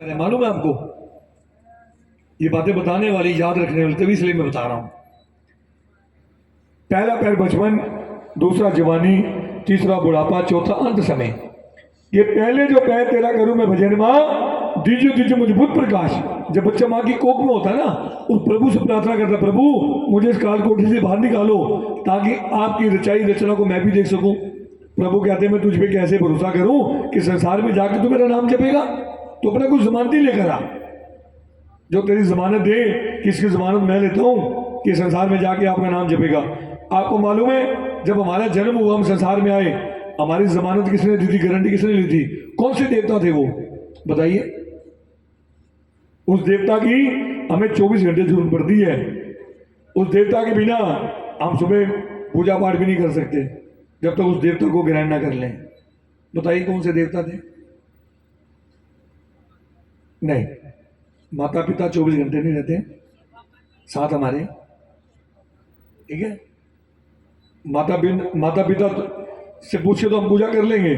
मालूम है आपको, ये बातें बताने वाली, याद रखने वाली, तभी इसलिए मैं बता रहा हूं। पहला पैर बचपन, दूसरा जवानी, तीसरा बुढ़ापा, चौथा अंत समय। ये पहले जो पैर तेरा करूं मैं भजन मां, दीजिए दीजिए मुझे बुद्ध प्रकाश। जब बच्चा माँ की कोख में होता है ना, उस प्रभु से प्रार्थना करता, प्रभु मुझे इस काल कोठरी से बाहर निकालो ताकि आपकी रचाई रचना को मैं भी देख सकूं। प्रभु कहते मैं तुझ पे कैसे भरोसा करूं कि संसार में जाके तू मेरा नाम जपेगा। तो अपना कुछ जमानती लेकर आ, जो तेरी जमानत दे, किसकी जमानत मैं लेता हूं कि संसार में जाके आपका नाम जपेगा। आपको मालूम है, जब हमारा जन्म हुआ, हम संसार में आए, हमारी जमानत किसने दी थी, गारंटी किसने ली थी? कौन से देवता थे वो, बताइए। उस देवता की हमें 24 घंटे जरूरत पड़ती है। उस देवता के बिना हम सुबह पूजा पाठ भी नहीं कर सकते जब तक उस देवता को ग्रहण ना कर लें। बताइए कौन से देवता थे? नहीं, माता पिता 24 घंटे नहीं रहते साथ हमारे, ठीक है। माता पिता से पूछे तो हम पूजा कर लेंगे,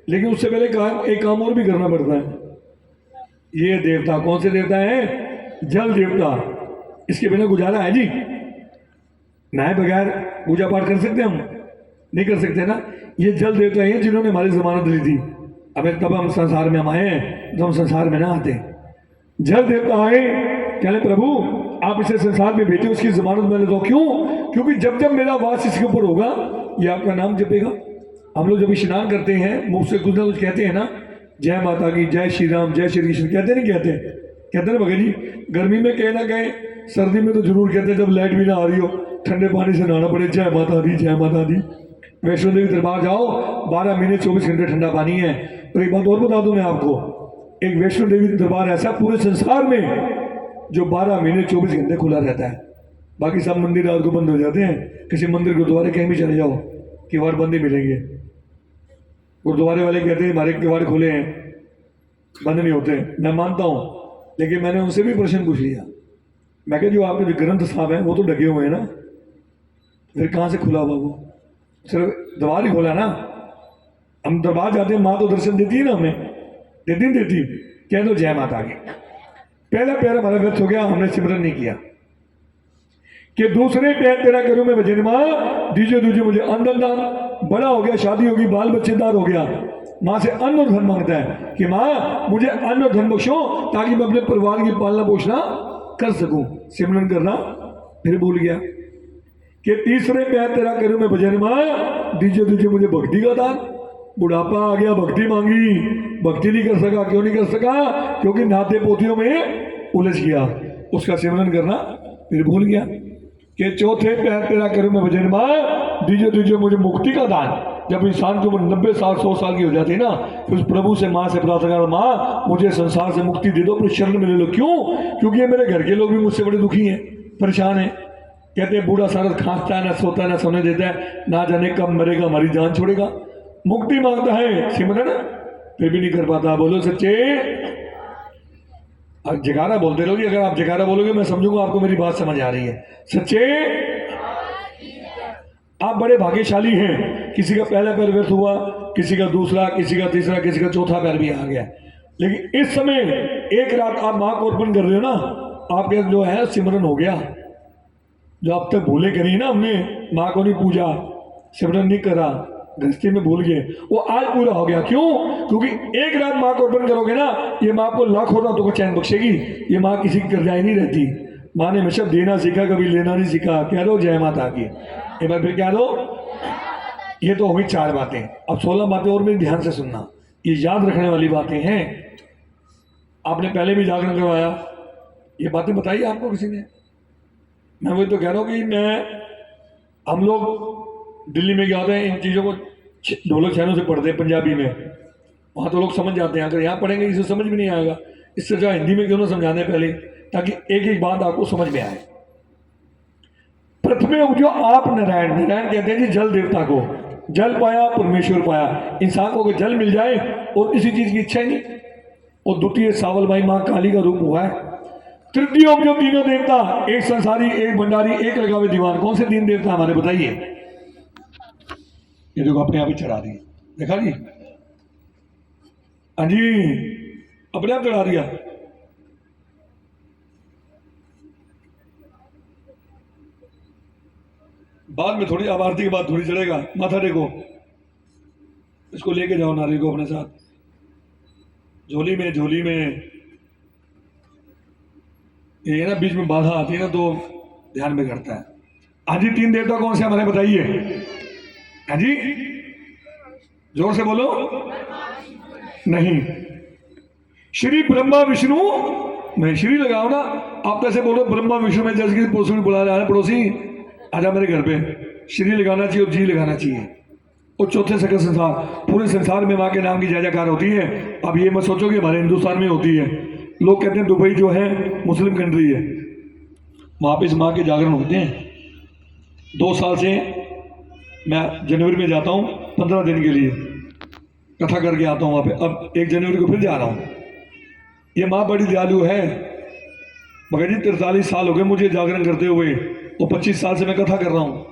लेकिन उससे पहले एक काम और भी करना पड़ता है। ये देवता कौन से देवता हैं? जल देवता। इसके बिना गुजारा है जी? नहाए बगैर पूजा पाठ कर सकते हम? नहीं कर सकते ना। ये जल देवता हैं जिन्होंने हमारी जमानत ली थी। अब तब हम संसार में हम आए हैं, तो हम संसार में ना आते। जल देवता आए, कहले प्रभु आप इसे संसार में भेजे, उसकी जमानत मैंने दो। क्यों? क्योंकि जब जब मेरा वास इसके ऊपर होगा, ये आपका नाम जपेगा। हम लोग जब स्नान करते हैं, मुंह से कुछ ना कुछ कहते हैं ना, जय माता की, जय श्री राम, जय श्री कृष्ण, कहते नहीं कहते? कहते ना भगत जी। गर्मी में कहे ना कहे, सर्दी में तो जरूर कहते हैं, जब लाइट भी ना आ रही हो, ठंडे पानी से नहाना पड़े, जय माता दी, जय माता दी। वैष्णो देवी दरबार जाओ, 12 महीने 24 घंटे ठंडा पानी है। और एक बात और बता दूं मैं आपको, एक वैष्णो देवी दरबार ऐसा पूरे संसार में जो 12 महीने 24 घंटे खुला रहता है। बाकी सब मंदिर रात को बंद हो जाते हैं। किसी मंदिर गुरुद्वारे कहीं भी चले जाओ, किवाड़ बंद ही मिलेंगे। गुरुद्वारे वाले कहते हैं हमारे किवाड़ खुले हैं, बंद नहीं होते। मैं मानता हूँ, लेकिन मैंने उनसे भी प्रश्न पूछ लिया। मैं कहा जो आपके जो ग्रंथ साहब हैं वो तो ढके हुए हैं ना, फिर कहाँ से खुला हुआ? वो सिर्फ दरबार ही खोला ना। हम दरबार जाते हैं, माँ तो दर्शन देती है ना हमें, देती नहीं देती? कह दो जय माता की। पहला पैर हमारा व्यर्थ हो गया, हमने सिमरन नहीं किया। कि दूसरे पैर तेरा करूं मैं भजन मां, दीजिए दीजिए मुझे अन्न दान। बड़ा हो गया, शादी होगी, बाल बच्चेदार हो गया, माँ से अन्न और धन मांगता है कि माँ मुझे अन्न और धन बख्शो ताकि मैं अपने परिवार की पालना पोषणा कर सकूं। सिमरन करना फिर भूल गया। कि तीसरे पैर तेरा करूं मैं भजन मां, दीजिए दीजिए मुझे भक्ति का दान। बुढ़ापा आ गया, भक्ति मांगी, भक्ति नहीं कर सका। क्यों नहीं कर सका? क्योंकि नाते पोतियों में उलझ गया। उसका सिमरन करना फिर भूल गया। कि चौथे पैर तेरा करूं मैं भजन मां, दीजिए दीजिए मुझे मुक्ति का दान। जब इंसान की उम्र 90 साल 100 साल की हो जाती है ना, फिर उस प्रभु से माँ से प्रार्थना कर, माँ मुझे संसार से मुक्ति दे दो, अपने शरण में ले लो। क्यों? क्योंकि ये मेरे घर के लोग भी मुझसे बड़े दुखी हैं, परेशान हैं। कहते हैं बूढ़ा सारा खांसता है, ना सोता है, ना सोने देता है, ना जाने कब मरेगा, हमारी जान छोड़ेगा। मुक्ति मांगता है, सिमरन फिर भी नहीं कर पाता। बोलो सच्चे। जगारा बोलते रहो जी। अगर आप जगारा बोलोगे मैं समझूंगा आपको मेरी बात समझ आ रही है। सच्चे। आप बड़े भाग्यशाली हैं। किसी का पहला पैर व्यर्थ हुआ, किसी का दूसरा, किसी का तीसरा, किसी का चौथा पैर भी आ गया। लेकिन इस समय एक रात आप माँ को अर्पण कर रहे हो ना, आपके जो है सिमरन हो गया। जो अब तक भूले करी ना, हमने माँ को नहीं पूजा, सिमरन नहीं करा, गृहस्थी में भूल गए, वो आज पूरा हो गया। क्यों? क्योंकि एक रात माँ को अर्पण करोगे ना, ये माँ को लाखों रातों को चैन बख्शेगी। ये माँ किसी की कर्जाई नहीं रहती। माँ ने हमेशा देना सीखा, कभी लेना नहीं सीखा। कह दो जय माता की। एक बार फिर क्या दो। ये तो होगी 4 बातें। अब 16 बातें और मेरे ध्यान से सुनना, ये याद रखने वाली बातें हैं। आपने पहले भी जागरण करवाया, ये बातें बताई आपको किसी ने? मैं वही तो कह रहा हूँ कि हम लोग दिल्ली में क्या होता है, इन चीज़ों को ढोलक छानों से पढ़ते हैं पंजाबी में, वहाँ तो लोग समझ जाते हैं। अगर यहाँ पढ़ेंगे इसे समझ में नहीं आएगा। इससे जो हिंदी में क्यों ना समझाने पहले, ताकि एक एक बात आपको समझ में आए। प्रथमे उपजो आप नारायण। नारायण कहते हैं जी जल देवता को। जल पाया परमेश्वर पाया। इंसान को अगर जल मिल जाए और किसी चीज़ की इच्छा ही नहीं। और द्वितीय सावल माई माँ काली का रूप हुआ है। तृतीय उपजो तीनों देवता, एक संसारी, एक भंडारी, एक लगावे दीवान। कौन से 3 देवता हमारे बताइए? ये देखो अपने आप ही चढ़ा दिए, देखा जी? हाँ जी। अपने आप चढ़ा दिया। बाद में थोड़ी, अब आरती के बाद थोड़ी चढ़ेगा। माथा टेको, इसको लेके जाओ नारी को अपने साथ, झोली में ये ना बीच में बाधा आती है ना, तो ध्यान में करता है। हाँ जी, 3 देवता कौन से हमारे बताइए? हाँ जी, जोर से बोलो। नहीं, श्री ब्रह्मा विष्णु, मैं श्री लगाओ ना, आप कैसे बोलो ब्रह्मा विष्णु में? जैसे कि पड़ोसी बुला रहा है, पड़ोसी आजा मेरे घर पे, श्री लगाना चाहिए और जी लगाना चाहिए। और चौथे सकल संसार, पूरे संसार में माँ के नाम की जय जयकार होती है। अब ये मत सोचो कि हमारे हिंदुस्तान में होती है। लोग कहते हैं दुबई जो है मुस्लिम कंट्री है, वहाँ पे इस माँ के जागरण होते हैं। 2 साल से मैं जनवरी में जाता हूँ 15 दिन के लिए, कथा करके आता हूँ वहाँ पे। अब 1 जनवरी को फिर जा रहा हूँ। ये माँ बड़ी दयालु है। मगर जी 43 साल हो गए मुझे जागरण करते हुए, और 25 साल से मैं कथा कर रहा हूँ।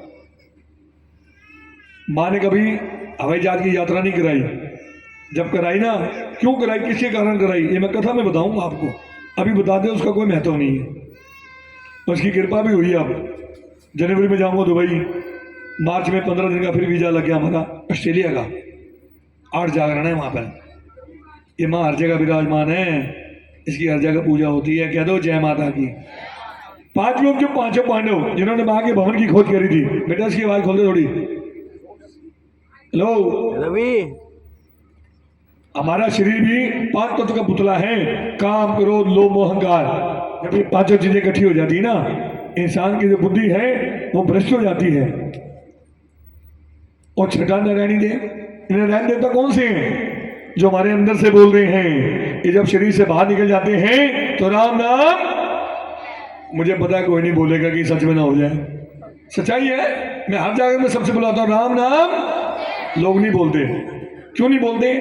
माँ ने कभी हवाई जहाज की यात्रा नहीं कराई। जब कराई ना, क्यों कराई, किसके कारण कराई, ये मैं कथा में बताऊंगा आपको। अभी बता दे, उसका कोई महत्व नहीं है। उसकी कृपा भी हुई। अब जनवरी में जाऊंगा दुबई, मार्च में 15 दिन का फिर वीजा लग गया हमारा ऑस्ट्रेलिया का। 8 जागरण है वहाँ पर। ये माँ हर जगह विराजमान है, इसकी हर जगह पूजा होती है। कह दो जय माता की। 5 लोग जो 5 पांडव जिन्होंने माँ के भवन की खोज करी थी, बेटा इसकी आवाज खोल दे थोड़ी। हेलो रवि, हमारा शरीर भी 5 तत्व का पुतला है। काम, क्रोध, लोभ, मोह, अहंकार। जब ये 5 चीजें इकट्ठी हो जाती है ना, इंसान की जो बुद्धि है वो भ्रष्ट हो जाती है। और छठा नारायणी देव, नारायण देवता कौन से हैं? जो हमारे अंदर से बोल रहे हैं। ये जब शरीर से बाहर निकल जाते हैं तो राम नाम, मुझे पता है कोई नहीं बोलेगा कि सच में ना हो जाए। सच्चाई है, मैं हर जगह में सबसे बुलाता हूँ राम नाम। लोग नहीं बोलते। क्यों नहीं बोलते?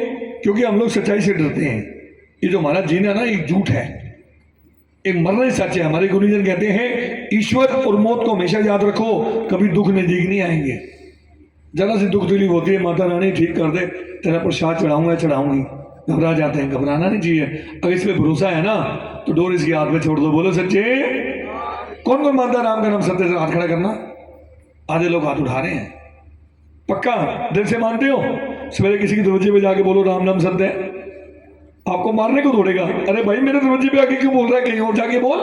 क्योंकि हम लोग सच्चाई से डरते हैं। ये जो हमारा जीना ना, एक झूठ है, एक मरना ही सच है। हमारे गुरुजन कहते हैं ईश्वर और मौत को हमेशा याद रखो, कभी दुख नजदीक नहीं आएंगे। जरा सी दुख तकलीफ होती है, माता रानी ठीक कर दे, तेरा प्रसाद चढ़ाऊंगा चढ़ाऊंगी, घबरा जाते हैं। घबराना नहीं चाहिए। अगर इस पर भरोसा है ना, तो डोर इसके हाथ में छोड़ दो। बोलो सच्चे। कौन कौन मानता राम का नाम सत्य से? हाथ खड़ा करना। आधे लोग हाथ उठा रहे हैं। पक्का दिल से मानते हो? सवेरे किसी के दरवाजे पे जाके बोलो राम नाम सत्य है, आपको मारने को दौड़ेगा। अरे भाई मेरे दरवाजे पे आके क्यों बोल रहा है, कहीं और जाके बोल।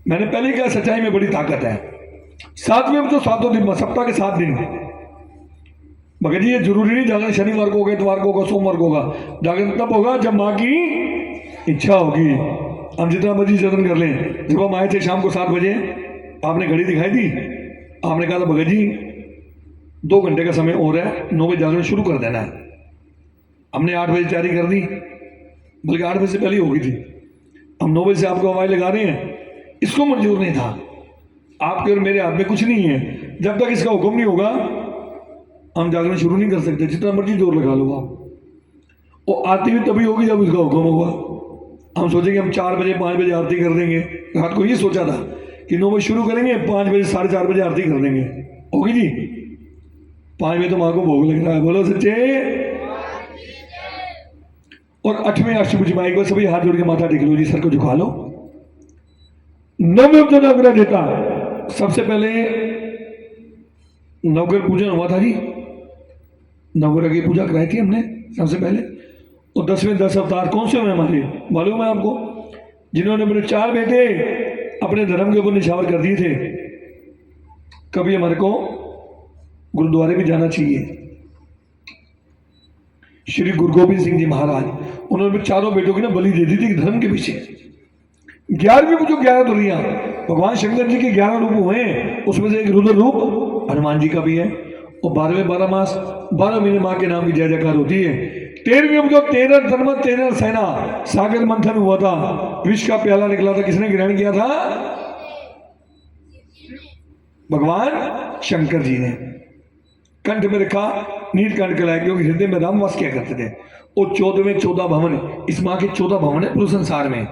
मैंने पहले ही कहा सच्चाई में बड़ी ताकत है। 7वें तो 7 दिन, सप्ताह के 7 दिन। मगर जी ये जरूरी नहीं जागरण शनिवार को होगा, इतवार को होगा, सोमवार को होगा। जागरण तब होगा जब माँ की इच्छा होगी। हम जितना मर्जी जतन कर लें। जब हम आए थे शाम को 7 बजे, आपने घड़ी दिखाई दी, आपने कहा था भगत जी 2 घंटे का समय और है, 9 बजे जागरण शुरू कर देना है। हमने 8 बजे तैयारी कर दी, बल्कि 8 बजे से पहले होगी थी। हम 9 बजे से आपको आवाज लगा रहे हैं। इसको मंजूर नहीं था। आपके और मेरे हाथ में कुछ नहीं है। जब तक इसका हुक्म नहीं होगा हम जागरण शुरू नहीं कर सकते, जितना मर्जी जोर लगा लो आप। और आरती भी तभी होगी जब इसका हुक्म होगा। हम सोचेंगे हम 4 बजे 5 बजे आरती कर देंगे। रात को ये सोचा था कि 9 बजे शुरू करेंगे, 5 बजे 4:30 बजे आरती कर देंगे। होगी जी? 5 बजे तो माँ को भोग लग रहा है। बोलो सच्चे। और 8वें अष्टभुज माई को सभी हाथ जोड़ के माथा टेक लो जी, सर को झुका लो। नवग्रह देता, सबसे पहले नवग्रह पूजन हुआ था जी। नवग्रह की पूजा कराई थी हमने सबसे पहले। और 10वें 10 अवतार कौन से हुए हमारे, मालूम है आपको? जिन्होंने मेरे 4 बेटे अपने धर्म के ऊपर निछावर कर दिए थे। कभी हमारे को गुरुद्वारे भी जाना चाहिए। श्री गुरु गोविंद सिंह जी महाराज, उन्होंने मेरे 4 बेटों की ना बलि दे दी थी धर्म के पीछे। 11वीं जो 11 दुनिया, भगवान शंकर जी के 11 रूप हुए, उसमें से एक रुद्र रूप हनुमान जी का भी है। और 12वें 12 मास 12 महीने माँ के नाम की जय जयकार होती है। 13वीं जो 13 धर्म 13 सेना, सागर मंथन हुआ था, विष का प्याला निकला था, किसने ग्रहण किया था? भगवान शंकर जी ने। कंठ में रखा नीलकंठ कलाए, क्योंकि हृदय में राम वास किया करते थे। और 14वें 14 भवन, इस माँ के 14 भवन है पूरे संसार में।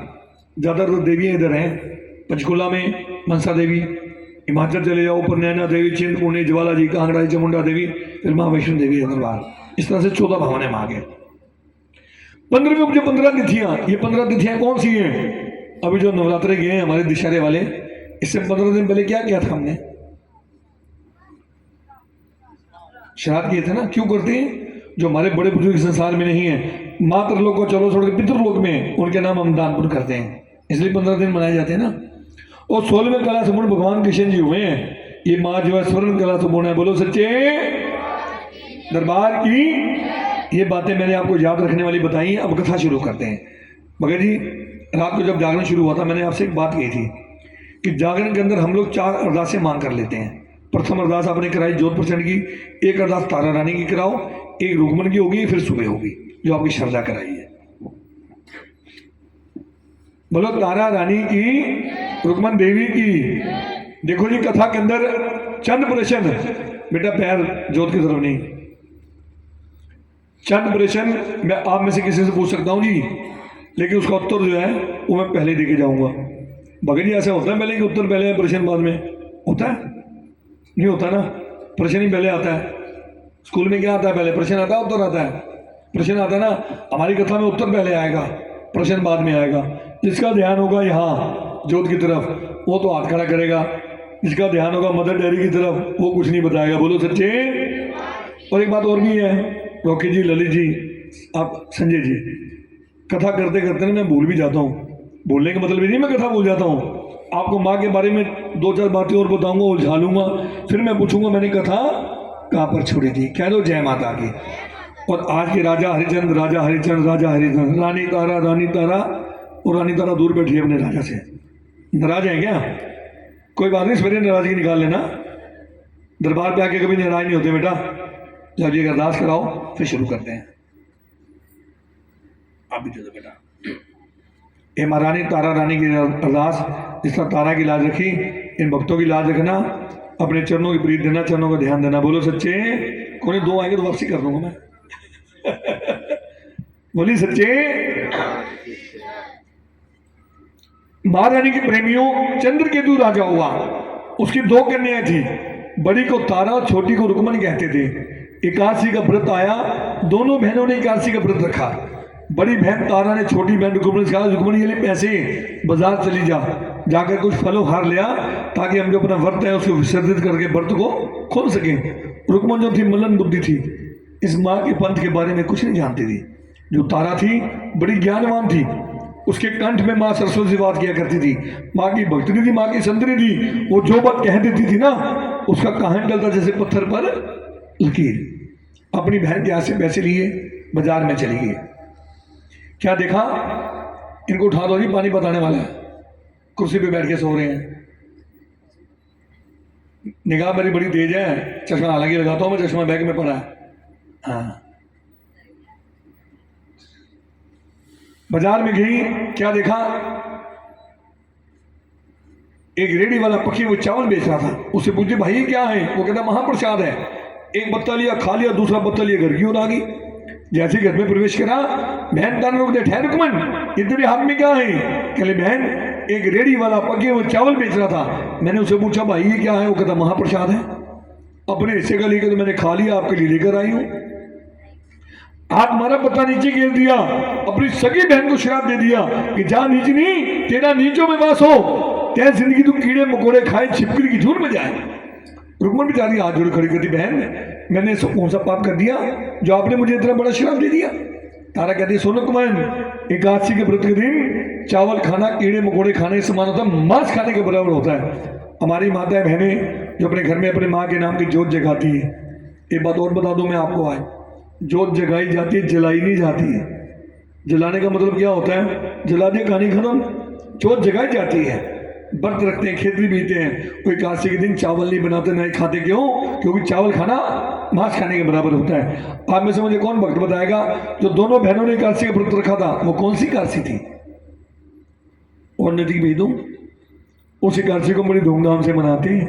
ज्यादातर देवियां इधर हैं, पंचकुला में मनसा देवी, हिमाचल चले जाओ ऊपर नैना देवी, चिंतपूर्णी, ज्वाला जी, कांगड़ा जी, चामुंडा देवी, फिर माँ वैष्णो देवी दरबार। इस तरह से 14 भवन है माँ के। 15वीं जो 15 तिथियां, ये 15 तिथियां कौन सी हैं? अभी जो नवरात्रे गए हैं हमारे दशहरे वाले, इससे 15 दिन पहले क्या किया था हमने? श्राद्ध किए थे ना। क्यों करते हैं? जो हमारे बड़े बुजुर्ग संसार में नहीं है, मातृलोक को चलो छोड़ के पितृलोक में, उनके नाम हम दान पुण्य करते हैं, इसलिए 15 दिन मनाए जाते हैं ना। और 16वें कला संपूर्ण भगवान कृष्ण जी हुए हैं। ये माँ जो है स्वर्ण कला संपूर्ण है। बोलो सच्चे दरबार की। ये बातें मैंने आपको याद रखने वाली बताई। अब कथा शुरू करते हैं। मगर जी, रात को जब जागरण शुरू हुआ था, मैंने आपसे एक बात कही थी कि जागरण के अंदर हम लोग 4 अरदासें मांग कर लेते हैं। प्रथम अरदास आपने कराई जोधपुर चंड की, एक अरदास तारा रानी की कराओ, एक रुक्मन की होगी, फिर सुबह होगी जो आपकी श्रद्धा कराई है। बोलो तारा रानी की, रुक्मन देवी की। देखो जी, कथा के अंदर चंद प्रश्न, बेटा पैर जोत की तरफ नहीं, चंद प्रश्न मैं आप में से किसी से पूछ सकता हूं जी, लेकिन उसका उत्तर जो है वो मैं पहले देके जाऊंगा। भगत जी, ऐसा होता है पहले कि उत्तर पहले है प्रश्न बाद में? होता है? नहीं होता ना। प्रश्न ही पहले आता है। स्कूल में क्या आता है? पहले प्रश्न आता है, उत्तर आता है। प्रश्न आता है ना। हमारी कथा में उत्तर पहले आएगा, प्रश्न बाद में आएगा। जिसका ध्यान होगा यहाँ जोत की तरफ, वो तो हाथ खड़ा करेगा। जिसका ध्यान होगा मदर डेयरी की तरफ, वो कुछ नहीं बताएगा। बोलो सच्चे। और एक बात और भी है, रॉकी जी, ललित जी, आप संजय जी, कथा करते करते ना मैं भूल भी जाता हूँ। बोलने का मतलब ये नहीं मैं कथा भूल जाता हूँ। आपको माँ के बारे में 2-4 बातें और बताऊंगा, उलझा लूंगा, फिर मैं पूछूंगा मैंने कथा कहाँ पर छोड़ी थी। कह दो जय माता की। और आज के राजा हरिचंद्र, राजा हरिचंद्र, राजा हरिचंद्र, रानी तारा, रानी तारा। और रानी तारा दूर बैठी है अपने राजा से। नाराज है क्या? कोई बात नहीं, सवेरे नाराजगी निकाल लेना। दरबार पे आके कभी नाराज नहीं होते बेटा। जब ये अरदास कराओ फिर शुरू करते हैं। आप भी दे दो बेटा। हे महारानी तारा रानी की अरदास, जिसका तारा की लाज रखी, इन भक्तों की लाज रखना, अपने चरणों की प्रीत देना, चरणों का ध्यान देना। बोलो सच्चे। कोई 2 आएंगे तो वापसी कर दूंगा मैं। बोली सच्चे। महारानी के प्रेमियों, चंद्रकेतु राजा हुआ, उसकी 2 कन्याएं थी। बड़ी को तारा, छोटी को रुक्मन कहते थे। एकादशी का व्रत आया, दोनों बहनों ने एकादशी का व्रत रखा। बड़ी बहन तारा ने छोटी बहन रुक्मन से कहा, रुक्मन ये ले पैसे, बाजार चली जा, जाकर कुछ फलों हार लिया, ताकि हम जो अपना व्रत है उसको विसर्जित करके व्रत को खोल सके। रुक्मन जो थी मलन बुद्धि थी, इस माँ के पंथ के बारे में कुछ नहीं जानती थी। जो तारा थी बड़ी ज्ञानवान थी, उसके कंठ में माँ सरस्वती से बात किया करती थी। माँ की भक्तनी थी, माँ की संतरी थी। वो जो बात कह देती थी ना, उसका कहानी डलता जैसे पत्थर पर लकीर। अपनी बहन के हाथ से पैसे लिए बाजार में चली गई। क्या देखा? इनको उठा दो जी, पानी बताने वाला है। कुर्सी पे बैठ के सो रहे हैं। निगाह मेरी बड़ी तेज है, चश्मा हालांकि लगाता हूं मैं, चश्मा बैग में पड़ा है। हाँ, बाजार में गई, क्या देखा? एक रेडी वाला पक्षी वो चावल बेच रहा था। उससे पूछते भाई ये क्या है? वो कहता महाप्रसाद है। एक बत्ता लिया, खा लिया, दूसरा बत्ता लिया, घर की ओर आ गई। जैसे घर में प्रवेश करा, बहन ताने रोक दे, ठहर रुक्मन, ये तेरे हाथ में क्या है? कहले बहन, एक रेडी वाला पक्षी वो चावल बेच रहा था, मैंने उससे पूछा भाई ये क्या है? वो कहता महाप्रसाद है। अपने हिस्से का लेकर तो मैंने खा लिया, आपके लिए लेकर आई हूं। हाथ मारा, पत्ता नीचे गिर दिया, अपनी सगी बहन को श्राप दे दिया कि जा नीचनी, तेरा नीचों में वास हो, तेरी जिंदगी तू कीड़े मकोड़े खाए, छिपकली की झूठ में जाए। रुक्मन बेचारी हाथ जोड़ खड़ी करती, बहन मैंने कौन सा पाप कर दिया जो आपने मुझे इतना बड़ा श्राप दे दिया? तारा कहती है सोनो कुमार, एकादशी के व्रत के दिन चावल खाना कीड़े मकोड़े खाने से समान होता है, मांस खाने के बराबर होता है। हमारी माताएं बहनें जो अपने घर में अपने माँ के नाम की जोत जगाती है। एक बात और बता दूं मैं आपको, आज जोत जगाई जाती है, जलाई नहीं जाती है। जलाने का मतलब क्या होता है? जला दिया कहानी खत्म। जोत जगाई जाती है, व्रत रखते हैं, खेती बीते हैं। कोई एकादशी के दिन चावल नहीं बनाते, नहीं खाते। क्यों? क्योंकि चावल खाना मांस खाने के बराबर होता है। आप में से मुझे कौन भक्त बताएगा जो दोनों बहनों ने एकादशी का व्रत रखा था? वो कौन सी एकादशी थी? और नदी भेज दूं, उस एकादशी को बड़ी धूमधाम से मनाते हैं।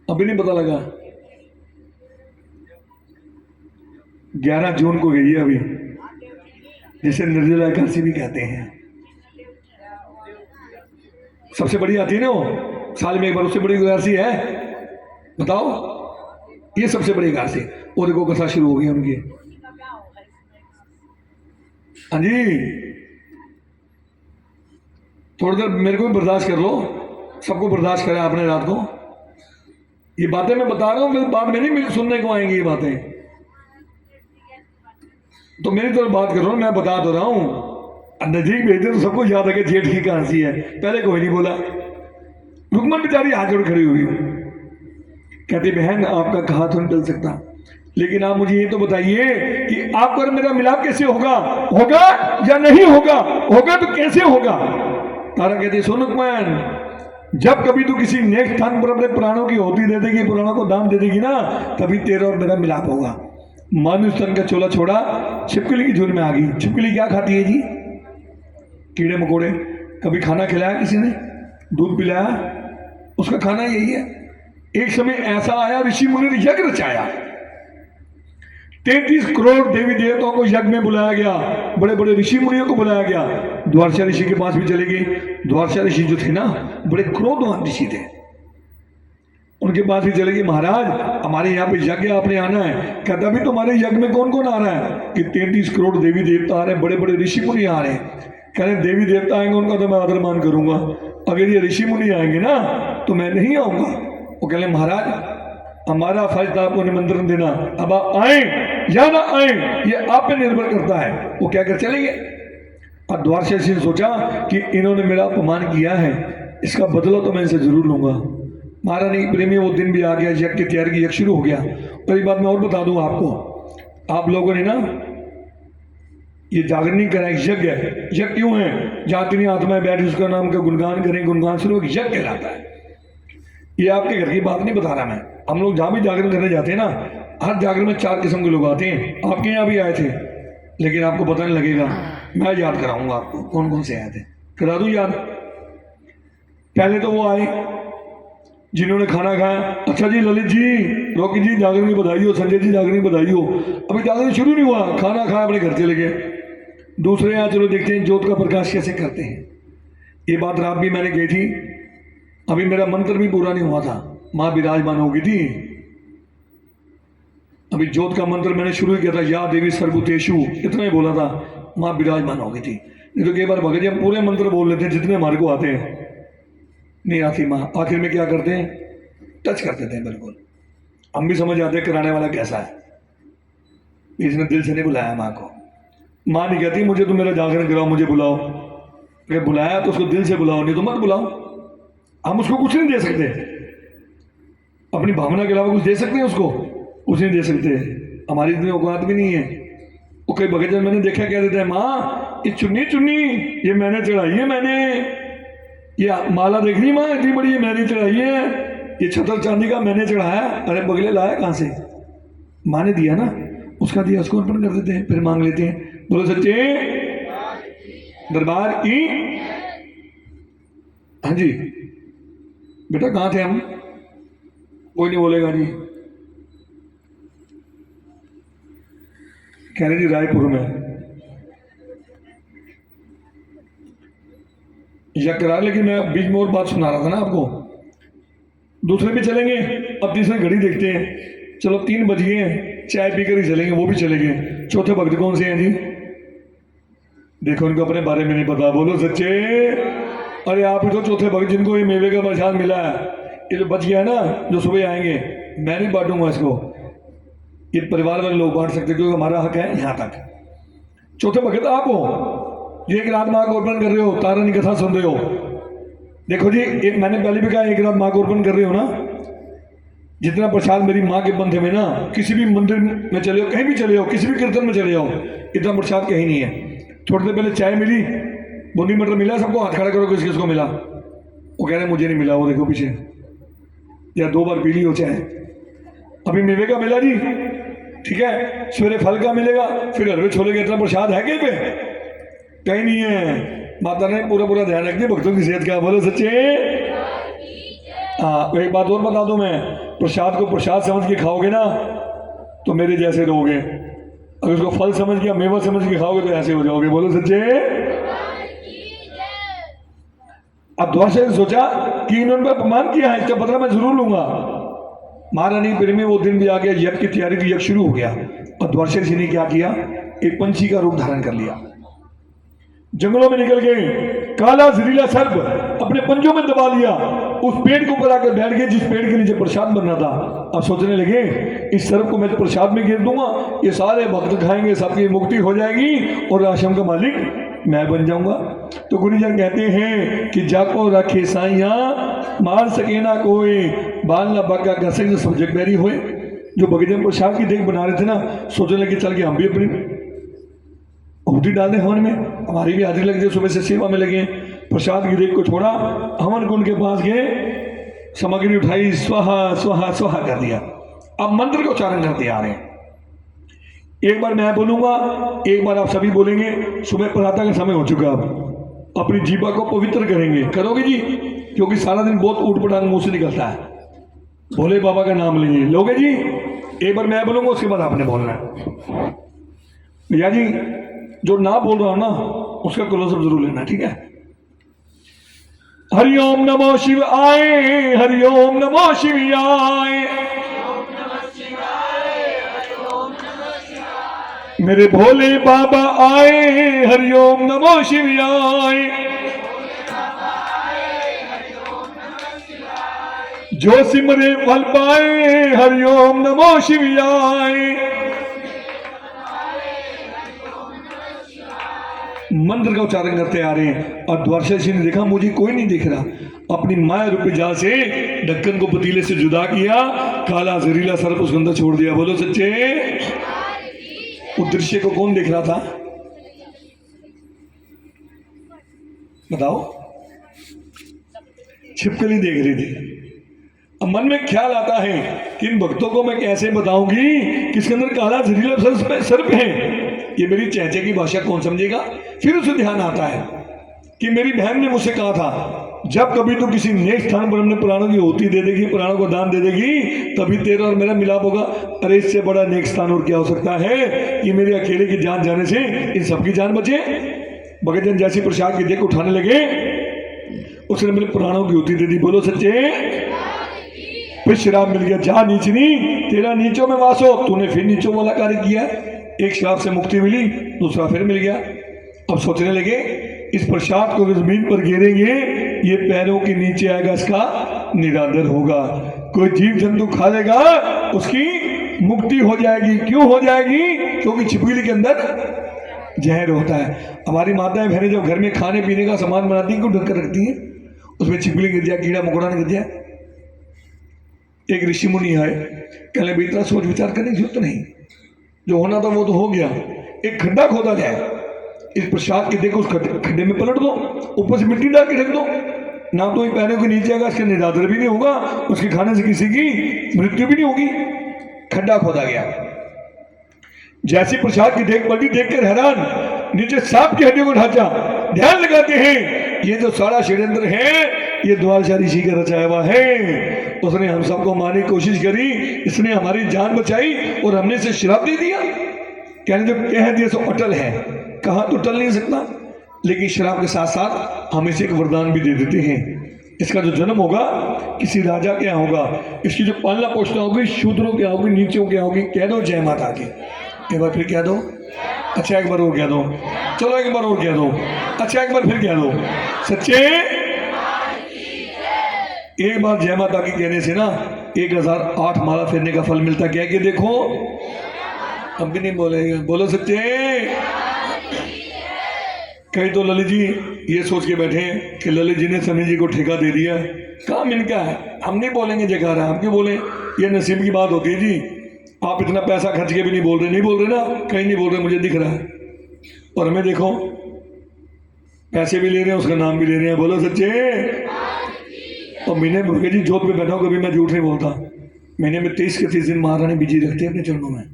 अभी नहीं पता लगा, 11 जून को गई है अभी, जिसे निर्जला एकादशी भी कहते हैं। सबसे बड़ी आती है ना वो, साल में एक बार, उससे बड़ी एकादशी है बताओ? ये सबसे बड़ी एकादशी। और देखो कथा शुरू हो गई उनकी। हाँ जी, थोड़ी देर मेरे को भी बर्दाश्त कर लो, सबको बर्दाश्त करा आपने रात को। ये बातें मैं बता रहा हूँ, बात में नहीं सुनने को आएंगी ये बातें, तो मेरी तरफ बात करो, मैं बता तो रहा हूँ। नजदीक भेजते तो सबको याद है कि जेठ की कहानी है। पहले कोई नहीं बोला, रुकमन बेचारी हाथ जोड़ खड़ी हुई, कहती बहन आपका कहा तो नहीं टल सकता, लेकिन आप मुझे ये तो बताइए कि आपका और मेरा मिलाप कैसे होगा, होगा या नहीं होगा, होगा तो कैसे होगा। तारा कहती सुन रुकमन, जब कभी तू किसी नेक स्थान पर अपने प्राणों की होती दे देगी, प्राणों को दान दे देगी ना, तभी तेरा और मेरा मिलाप होगा। मानुष तन का चोला छोड़ा, छिपकली की झूल में आ गई। छिपकली क्या खाती है जी? कीड़े मकोड़े। कभी खाना खिलाया किसी ने, दूध पिलाया, उसका खाना यही है। एक समय ऐसा आया, ऋषि मुनि ने यज्ञ रचाया, 33 करोड़ देवी देवताओं को यज्ञ में बुलाया गया, बड़े बड़े ऋषि मुनियों को बुलाया गया। द्वारसा ऋषि के पास भी चले गए। द्वारसा ऋषि जो थे ना, बड़े क्रोधवान ऋषि थे, उनके पास भी चले गए, महाराज हमारे यहाँ पे यज्ञ आपने आना है। कहता अभी तुम्हारे यज्ञ में कौन कौन आ रहा है? कि 33 करोड़ देवी देवता आ रहे हैं, बड़े बड़े ऋषि मुनि आ रहे हैं। कह रहे देवी देवता आएंगे उनका तो मैं आदर मान करूंगा, अगर ये ऋषि मुनि आएंगे ना तो मैं नहीं आऊंगा। वो कह रहे महाराज हमारा फर्ज था आपको निमंत्रण देना, अब आप आए या ना आए ये आप पे निर्भर करता है। वो क्या कर चले गए। और द्वारसा ऋषि ने सोचा कि इन्होंने मेरा अपमान किया है, इसका बदला तो मैं इनसे जरूर लूंगा। महारानी प्रेमी वो दिन भी आ गया, यज्ञ की तैयारी की, यज्ञ शुरू हो गया। और एक बात मैं और बता दूं आपको, आप लोगों ने ना ये जागरण नहीं करा, यज्ञ है। यज्ञ क्यों है? जहाँ तीन आत्माएं बैठी उसका नाम का गुणगान करें, गुणगान शुरू यज्ञ कहलाता है। ये आपके घर की बात नहीं बता रहा मैं। हम लोग जहाँ भी जागरण करने जाते हैं ना, हर जागरण में 4 किस्म के लोग आते हैं। आपके यहाँ भी आए थे, लेकिन आपको पता नहीं लगेगा। मैं याद कराऊंगा आपको कौन कौन से आए थे, करा दूं याद। पहले तो वो आए जिन्होंने खाना खाया। अच्छा जी ललित जी, रोकी जी जागरण की बधाई हो, संजय जी जागरण की बधाई हो। अभी जागरण शुरू नहीं हुआ, खाना खाया अपने घर चले गए। दूसरे यहाँ चलो देखते हैं ज्योत का प्रकाश कैसे करते हैं। ये बात रात भी मैंने कही थी, अभी मेरा मंत्र भी पूरा नहीं हुआ था, माँ विराजमान हो गई थी। अभी ज्योत का मंत्र मैंने शुरू किया था, या देवी सर्वभूतेषु, इतना ही बोला था, माँ विराजमान हो गई थी। नहीं तो कई बार भगत जी हम पूरे मंत्र बोल लेते हैं जितने हमारे को आते हैं, नहीं आती माँ। आखिर में क्या करते हैं, टच कर देते हैं बिल्कुल। हम भी समझ आते हैं कराने वाला कैसा है, इसने दिल से नहीं बुलाया माँ को। माँ नहीं कहती मुझे तो मेरा जागरण कराओ, मुझे बुलाओ। अगर बुलाया तो उसको दिल से बुलाओ, नहीं तो मत बुलाओ। हम उसको कुछ नहीं दे सकते, अपनी भावना के अलावा कुछ दे सकते हैं उसको? कुछ नहीं दे सकते, हमारी इतनी औकात भी नहीं है। वो कई भगत जन मैंने देखा कह देते हैं, माँ ये चुन्नी चुन्नी ये मैंने चढ़ाई है, मैंने ये माला देख रही माँ इतनी बड़ी, ये मैंने चढ़ाई है, ये छतर चांदी का मैंने चढ़ाया। अरे बगले लाया कहाँ से? माँ ने दिया ना, उसका दिया उसको अर्पण कर देते हैं, फिर मांग लेते हैं। बोलो सच्चे दरबार की। हाँ जी बेटा कहाँ थे हम? कोई नहीं बोलेगा जी। कह रहे जी रायपुर में या करा, लेकिन मैं बीच में और बात सुना रहा था ना आपको। दूसरे भी चलेंगे, अब तीसरे घड़ी देखते हैं। चलो 3 बज गए हैं, चाय पीकर ही चलेंगे, वो भी चले गए। चौथे भक्त कौन से हैं जी? देखो उनको अपने बारे में नहीं पता। बोलो सच्चे। अरे आप ही तो चौथे भक्त जिनको ये मेवे का प्रसाद मिला है। ये जो बच गया है ना, जो सुबह आएंगे, मैं नहीं बांटूंगा इसको, ये परिवार वाले लोग बांट सकते क्योंकि हमारा हक है यहाँ तक। चौथे भक्त आप हो, एक रात माँ को अर्पण कर रहे हो, तारणी कथा सुन रहे हो। देखो जी एक मैंने पहले भी कहा, एक रात माँ को अर्पण कर रहे हो ना, जितना प्रसाद मेरी माँ के बंधे में ना, किसी भी मंदिर में चले हो, कहीं भी चले हो, किसी भी कीर्तन में चले जाओ, इतना प्रसाद कहीं नहीं है। थोड़ी देर पहले चाय मिली, बूंदी मटर मिला, सबको हाथ खड़ा करो किस किसको मिला। वो कह रहे मुझे नहीं मिला, वो देखो पीछे, या 2 बार पी ली हो चाय। अभी मेवे का मिला जी, ठीक है, सवेरे फल का मिलेगा, फिर हलवे छोले का। इतना प्रसाद है कहीं पे? कहीं नहीं है। माता ने पूरा ध्यान रखती भक्तों की सेहत का। बोलो सच्चे। हाँ एक बात और बता दूं मैं, प्रसाद को प्रसाद समझ के खाओगे ना तो मेरे जैसे रहोगे, अगर उसको फल समझ के, मेवा समझ के खाओगे तो ऐसे हो जाओगे। बोलो सच्चे। अब द्वारसा ने सोचा कि इन्होंने अपमान किया है, इसका बदला मैं जरूर लूंगा। महारानी प्रेमी वो दिन भी आ गया, यज्ञ की तैयारी की, यज्ञ शुरू हो गया। और द्वारसा ऋषि ने क्या किया, एक पंछी का रूप धारण कर लिया। जंगलों में निकल गए, काला जहरीला सर्प अपने पंजों में दबा लिया, उस पेड़ के ऊपर आकर बैठ गए जिस पेड़ के नीचे प्रसाद बनना था। अब सोचने लगे इस सर्प को मैं तो प्रसाद में गिर दूंगा, ये सारे भक्त खाएंगे, सबकी मुक्ति हो जाएगी और आश्रम का मालिक मैं बन जाऊंगा। तो गुरुजन कहते हैं कि जाको रखे साइया मार सके ना कोई, बाल ना बाका कर सके सब जग बैरी हुए। जो भगजन प्रसाद की देख बना रहे थे ना, सोचने लगे चल के हम भी अपनी आहुति डाल दें हवन में, हमारी भी हाजिरी लग जाए। सुबह से सेवा में लगे, प्रसाद की देख को छोड़ा, हवन कुंड के पास गए, सामग्री उठाई, स्वाहा स्वाहा स्वाहा कर दिया। अब मंत्र का उच्चारण करते आ रहे हैं। एक बार मैं बोलूंगा, एक बार आप सभी बोलेंगे। सुबह प्रातः का समय हो चुका, अब अपनी जीवा को पवित्र करेंगे। करोगे जी? क्योंकि सारा दिन बहुत ऊट पटांग मुंह से निकलता है। भोले बाबा का नाम लेंगे, लोगे जी? एक बार मैं बोलूंगा, उसके बाद आपने बोलना है। भैया जी जो ना बोल रहा हूं ना, उसका क्लोजअप जरूर लेना, ठीक है? हरिओम नमो शिवाय, हरिओम नमो शिवाय, मेरे भोले बाबा आए, हरिओम नमो शिवाय, जो सिमरे फल पाए, हरिओम नमो शिवाय। मंत्र का उच्चारण करते आ रहे हैं। और द्वारशा ने देखा मुझे कोई नहीं दिख रहा, अपनी माया रूपी जाल से ढक्कन को पतीले से जुदा किया, काला जहरीला सर्प उसके अंदर छोड़ दिया। बोलो सच्चे। उस दृश्य को कौन देख रहा था? बताओ। छिपकली देख रही थी। अब मन में ख्याल आता है कि इन भक्तों को मैं कैसे बताऊंगी किसके अंदर काला जहरीला सर्प है, ये मेरी चहचे की भाषा कौन समझेगा? फिर उसे ध्यान आता है कि मेरी बहन ने मुझसे कहा था जब कभी तो किसी नेक स्थान पर हमने प्राणों की आहुति दे देगी, प्राणों को दान दे देगी, तभी तेरा और मेरा मिलाप होगा। अरे इससे बड़ा नेक स्थान और क्या हो सकता है कि मेरे अकेले की जान जाने से इन सबकी जान बचे। भगतजन जैसी प्रसाद की देख उठाने लगे, उसने मेरे प्राणों की आहुति दे दी। बोलो सच्चे। फिर श्राप मिल गया, जा नीचनी, तेरा नीचों में वास हो। तूने फिर नीचों वाला कार्य किया। एक श्राप से मुक्ति मिली, दूसरा फिर मिल गया। अब सोचने लगे इस प्रसाद को जमीन पर गिरेंगे, ये पैरों के नीचे आएगा, इसका निरादर होगा। कोई जीव जंतु खा लेगा, उसकी मुक्ति हो जाएगी। क्यों हो जाएगी? क्योंकि छिपकली के अंदर जहर होता है। हमारी माताएं बहनें जब घर में खाने पीने का सामान बनाती हैं, क्यों ढक कर रखती हैं? उसमें छिपकली गिर जाए, कीड़ा मकोड़ा गिर जाए। एक ऋषि मुनि है, कहले भी इतना सोच विचार करने की जरूरत नहीं, जो होना था वो तो हो गया। एक खड्डा खोदा जाए, इस प्रसाद के देखो उस खड्डे में पलट दो, ऊपर से मिट्टी डाल के ढक दो, ना तो ये पैरों के नीचे आएगा, इसका निरादर भी नहीं होगा, उसके खाने से किसी की मृत्यु भी नहीं होगी। खड्डा खोदा गया, जैसी प्रसाद की देख पलटी, देखकर हैरान, नीचे सांप की हड्डियों को ढांचा। ध्यान लगाते हैं ये जो सारा षड्यंत्र है ये द्वारका ऋषि का रचाया हुआ है। उसने हम सबको मारने की कोशिश करी, इसने हमारी जान बचाई और हमने इसे श्राप दे दिया। कहने जो कह दिया सो अटल है, कहा तो टल नहीं सकता, लेकिन श्राप के साथ साथ हम इसे एक वरदान भी दे देते हैं। इसका जो जन्म होगा किसी राजा के यहाँ होगा, इसकी जो पालना पोषणा होगी शूद्रों के यहाँ होगी, नीचों के यहाँ होगी। कह दो जय माता की। एक बार फिर कह दो। अच्छा एक बार और कह दो। चलो एक बार और कह दो। अच्छा एक बार फिर कह दो। सच्चे। एक बार जय माता की कहने से ना 1008 माला फेरने का फल मिलता। क्या कि देखो हम भी नहीं बोलेंगे। बोलो सच्चे। कई तो ललित जी ये सोच के बैठे कि ललित जी ने सनी जी को ठेका दे दिया, काम इनका है, हम नहीं बोलेंगे जयकारा। हम क्यों बोले? ये नसीब की बात होती है जी। आप इतना पैसा खर्च के भी नहीं बोल रहे, नहीं बोल रहे ना, कहीं नहीं बोल रहे, मुझे दिख रहा है। और हमें देखो पैसे भी ले रहे हैं, उसका नाम भी ले रहे हैं। बोलो सच्चे। और महीने में जी जोत पे बैठा हूँ, कभी मैं झूठ नहीं बोलता। महीने में 30 के 30 दिन महारानी बिजी रखते हैं अपने चरणों में।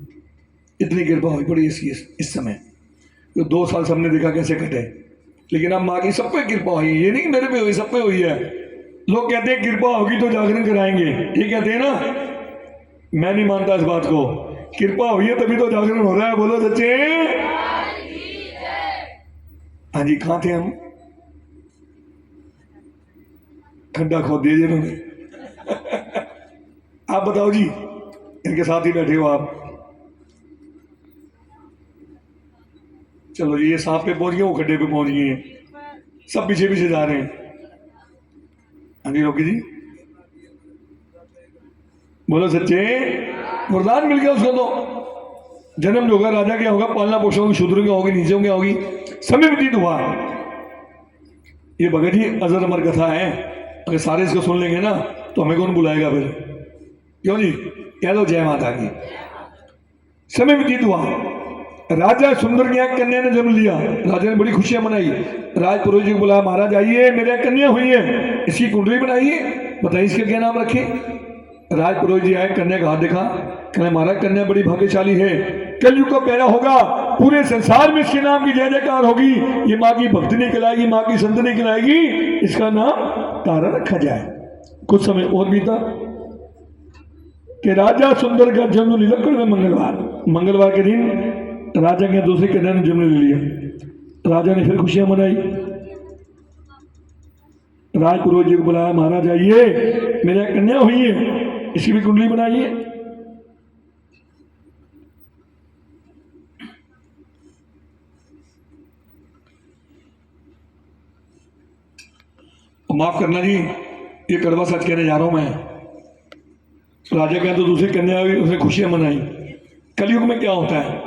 इतनी कृपा हुई पड़ी इस समय। तो 2 साल सबने देखा कैसे कटे, लेकिन अब माँ की सब पे कृपा हुई। ये नहीं मेरे पे हुई, सब पे हुई है। लोग कहते हैं कृपा होगी तो जागरण कराएंगे, ये कहते हैं ना, मैं नहीं मानता इस बात को। कृपा हुई है तभी तो जागरण हो रहा है। बोलो सच्चे। हाँ जी, कहाँ थे हम? खड्डा खोद दिया जिन्होंने। आप बताओ जी, इनके साथ ही बैठे हो आप। चलो जी, ये सांप पे पहुंच गए, वो खड्डे पे पहुंच गए हैं, सब पीछे पीछे जा रहे हैं। हाँ जी रोकी जी, बोलो सच्चे, वरदान मिल गया उसको तो। जन्म जो होगा राजा क्या होगा, पालना पोषण होगी, शूद्र क्या होगी, नीचे क्या होगी, समय व्यतीत हुआ। ये भगत जी अजर अमर कथा है, अगर सारे इसको सुन लेंगे ना तो हमें कौन बुलाएगा फिर, क्यों जी, कह दो जय माता की। समय व्यतीत हुआ, राजा सुंदर की एक कन्या ने जन्म लिया। राजा ने बड़ी खुशियां मनाई, राज पुरोहित जी को बुलाया, महाराज आइए मेरे एक कन्या हुई है, इसकी कुंडली बनाइए, बताइए इसका क्या नाम रखे। राज पुरोहित जी आए, कन्या का हाथ देखा, कहने महाराज कन्या बड़ी भाग्यशाली है, कलयुग का पैदा होगा, पूरे संसार में इसके नाम की जय जयकार होगी, ये माँ की भक्ति नहीं खिलाएगी, माँ की संत नहीं खिलाएगी, इसका नाम तारा रखा जाए। कुछ समय और बीता कि राजा सुंदर का जन्म नीलकंठ में मंगलवार के दिन राजा के दूसरी कन्या ने जन्म ले लिया। राजा ने फिर खुशियां मनाई, राज पुरोहित जी को बुलाया, महाराज आइए मेरे कन्या हुई है, इसकी भी कुंडली बनाइए। माफ करना जी, ये कड़वा सच कहने जा रहा हूं मैं। राजा के तो दूसरी कन्या हुई, उसने खुशियां मनाई। कलयुग में क्या होता है,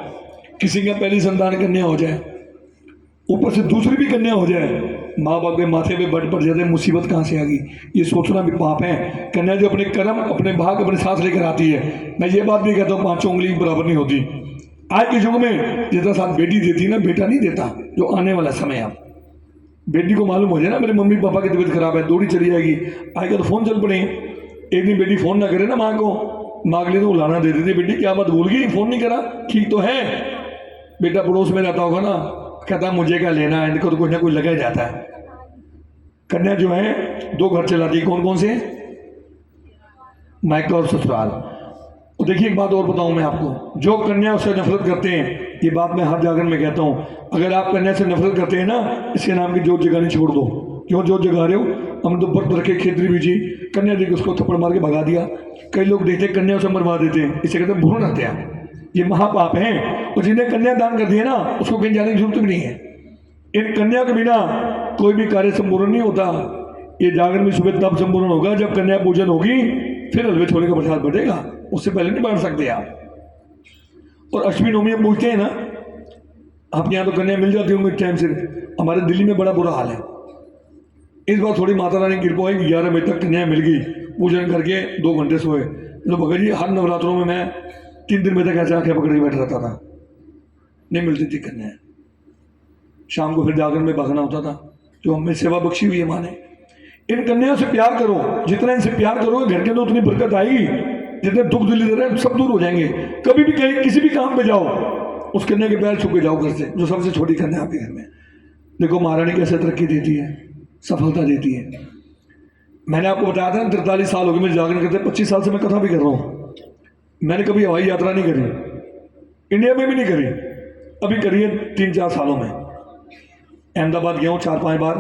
किसी का पहली संतान कन्या हो जाए, ऊपर से दूसरी भी कन्या हो जाए, माँ बाप के माथे पे बट पड़ जाते, मुसीबत कहाँ से आ गई, ये सोचना भी पाप है। कन्या जो अपने कर्म, अपने भाग, अपने साथ लेकर आती है। मैं ये बात नहीं कहता हूँ पांचों उंगली बराबर नहीं होती। आज के युग में जितना साथ बेटी देती है ना, बेटा नहीं देता। जो आने वाला समय आप बेटी को मालूम हो जाए ना मेरे मम्मी पापा की तबीयत खराब है, दौड़ी चली जाएगी, आएगा तो फोन चल पड़े। एक दिन बेटी फोन ना करे ना माँ को, माँ के लिए तो उलाना दे देती, बेटी क्या बात भूल गई, फोन नहीं करा, ठीक तो है। बेटा पड़ोस में रहता होगा ना, कहता मुझे क्या लेना है, इनको तो कुछ ना कुछ लगा ही जाता है। कन्या जो है दो घर चलाती, कौन कौन से, मायका और ससुराल। तो देखिए एक बात और बताऊं मैं आपको, जो कन्या उससे नफरत करते हैं, ये बात मैं हर जागरण में कहता हूं, अगर आप कन्या से नफरत करते हैं ना, इसके नाम की जोत जगानी छोड़ दो। क्यों जोत जगा रहे हो, हमने तो व्रत रखे, खेतरी बीजी, कन्या देख उसको थप्पड़ मार के भगा दिया। कई लोग देखते कन्या उसे मरवा देते हैं, इसे कहते हैं भ्रूण हत्या, ये महापाप है। और जिन्हें कन्या दान कर दिया ना, उसको कहीं जाने की जरूरत भी नहीं है। इन कन्या के बिना कोई भी कार्य संपूर्ण नहीं होता। ये जागरण में सुबह तब संपूर्ण होगा जब कन्या पूजन होगी, फिर हलवे छोले का प्रसाद बढ़ेगा, उससे पहले नहीं बांट सकते आप। और अष्टमी नवमी हम पूछते हैं ना, आपके यहाँ तो कन्या मिल जाती होंगी टाइम से, हमारे दिल्ली में बड़ा बुरा हाल है। इस बार थोड़ी माता रानी कृपा हुई, 11 बजे तक कन्या मिल गई, पूजन करके 2 घंटे सोए। तो भगत जी हर नवरात्रों में मैं 3 दिन बजे तक ऐसे आंखें पकड़ के बैठ रहता था, नहीं मिलती थी कन्या। शाम को फिर जागरण में भागना होता था, जो हमें सेवा बख्शी हुई है माँ ने। इन कन्याओं से प्यार करो, जितना इनसे प्यार करोगे घर के अंदर उतनी बरकत आएगी, जितने दुख दलित रहे सब दूर हो जाएंगे। कभी भी कहीं किसी भी काम पे जाओ, उस कन्या के पैर छू के जाओ घर से, जो सबसे छोटी कन्या आपके घर में। देखो महारानी कैसे तरक्की देती है, सफलता देती है। मैंने आपको बताया था 43 साल हो गए मुझे जागरण करते, 25 साल से मैं कथा भी कर रहा हूँ। मैंने कभी हवाई यात्रा नहीं करी, इंडिया में भी नहीं करी, अभी करी है 3-4 सालों में। अहमदाबाद गया हूँ 4-5 बार,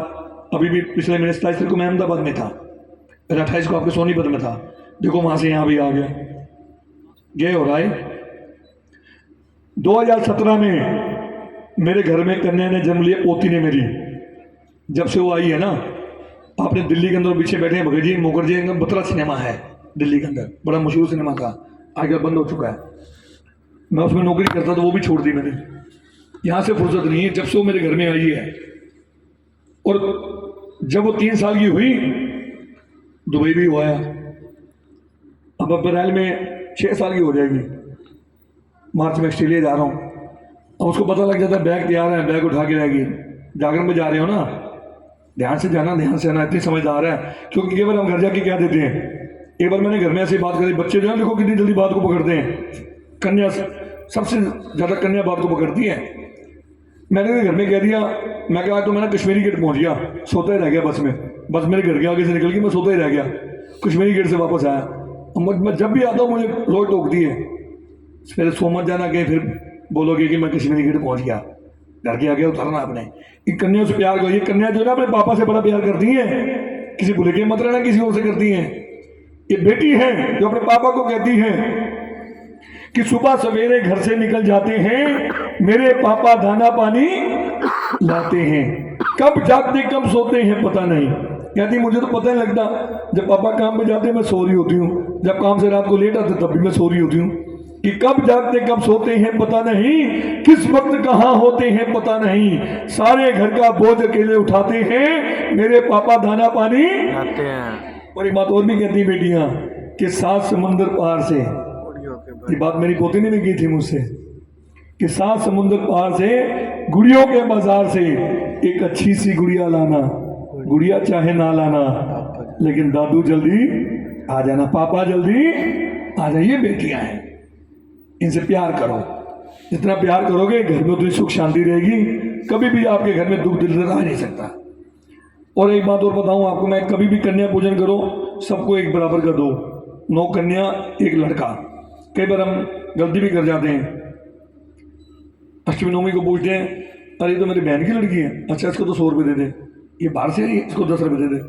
अभी भी पिछले महीने 27 तारीख को मैं अहमदाबाद में था, फिर 28 को आपके सोनीपत में था। देखो वहाँ से यहाँ भी आ गया, ये हो रहा है। 2017 में मेरे घर में कन्या ने जन्म लिया, पोती ने मेरी। जब से वो आई है ना, आपने दिल्ली के अंदर पीछे बैठे हैं भगत जी मुखर्जी, बत्रा सिनेमा है दिल्ली के अंदर, बड़ा मशहूर सिनेमा था, आजकल बंद हो चुका है। मैं उसमें नौकरी करता था, वो भी छोड़ दी मैंने, यहाँ से फुर्सत नहीं है। जब से वो मेरे घर में आई है, और जब वो 3 साल की हुई, दुबई भी हुआ, अब अप्रैल में 6 साल की हो जाएगी, मार्च में ऑस्ट्रेलिया जा रहा हूँ। अब उसको पता लग जाता है बैग तैयार है, बैग उठा के रहेगी। जागरण में जा रहे हो ना, ध्यान से जाना, ध्यान से आना, इतनी समझदार है। क्योंकि केवल हम घर जाके क्या देते हैं, एक बार मैंने घर में ऐसी बात करी, बच्चे जो है देखो कितनी जल्दी बात को पकड़ते हैं, कन्या सबसे ज़्यादा कन्या बात को पकड़ती है। मैंने घर में कह दिया, मैं कहा तो मैंने कश्मीरी गेट पहुंच गया, सोता ही रह गया बस में, बस मेरे घर के आगे से निकल के मैं सोता ही रह गया, कश्मीरी गेट से वापस आया। मैं जब भी आता हूँ मुझे रोज टोकती है, फिर सो मत जाना कहीं, फिर बोलोगे कि मैं कश्मीरी गेट पहुंच गया, घर के आगे उतरना आपने। इन कन्याओं से प्यार करो, ये कन्या जो है ना अपने पापा से बड़ा प्यार करती है, किसी भूले के मत रहना किसी और से करती हैं। ये बेटी है जो अपने पापा को कहती है कि सुबह सवेरे घर से निकल जाते हैं, मेरे पापा दाना पानी लाते हैं, कब जागते कब सोते हैं पता नहीं। कहती मुझे तो पता नहीं लगता, जब पापा काम पे जाते मैं सो रही होती हूँ, जब काम से रात को लेट आते तब भी मैं सो रही होती हूँ, कि कब जागते कब सोते हैं पता नहीं, किस वक्त कहाँ होते हैं पता नहीं, सारे घर का बोझ अकेले उठाते हैं, मेरे पापा दाना पानी लाते हैं। और एक बात और भी कहती बेटियां कि 7 समुंदर पार से, ये बात मेरी पोती ने भी की थी मुझसे, कि 7 समुंदर पार से गुड़ियों के बाजार से एक अच्छी सी गुड़िया लाना, गुड़िया चाहे ना लाना लेकिन दादू जल्दी आ जाना, पापा जल्दी आ जाइए। बेटियां हैं, इनसे प्यार करो, जितना प्यार करोगे घर में उतनी सुख शांति रहेगी, कभी भी आपके घर में दुख दिल आ नहीं सकता। और एक बात और बताऊं आपको, मैं कभी भी कन्या पूजन करो सबको एक बराबर का दो, 9 कन्या 1 लड़का। कई बार हम गलती भी कर जाते हैं, अष्टमी नवमी को पूछते हैं अरे तो मेरी बहन की लड़की है, अच्छा इसको तो 100 रुपये दे दे, ये बाहर से आई है इसको 10 रुपये दे दे,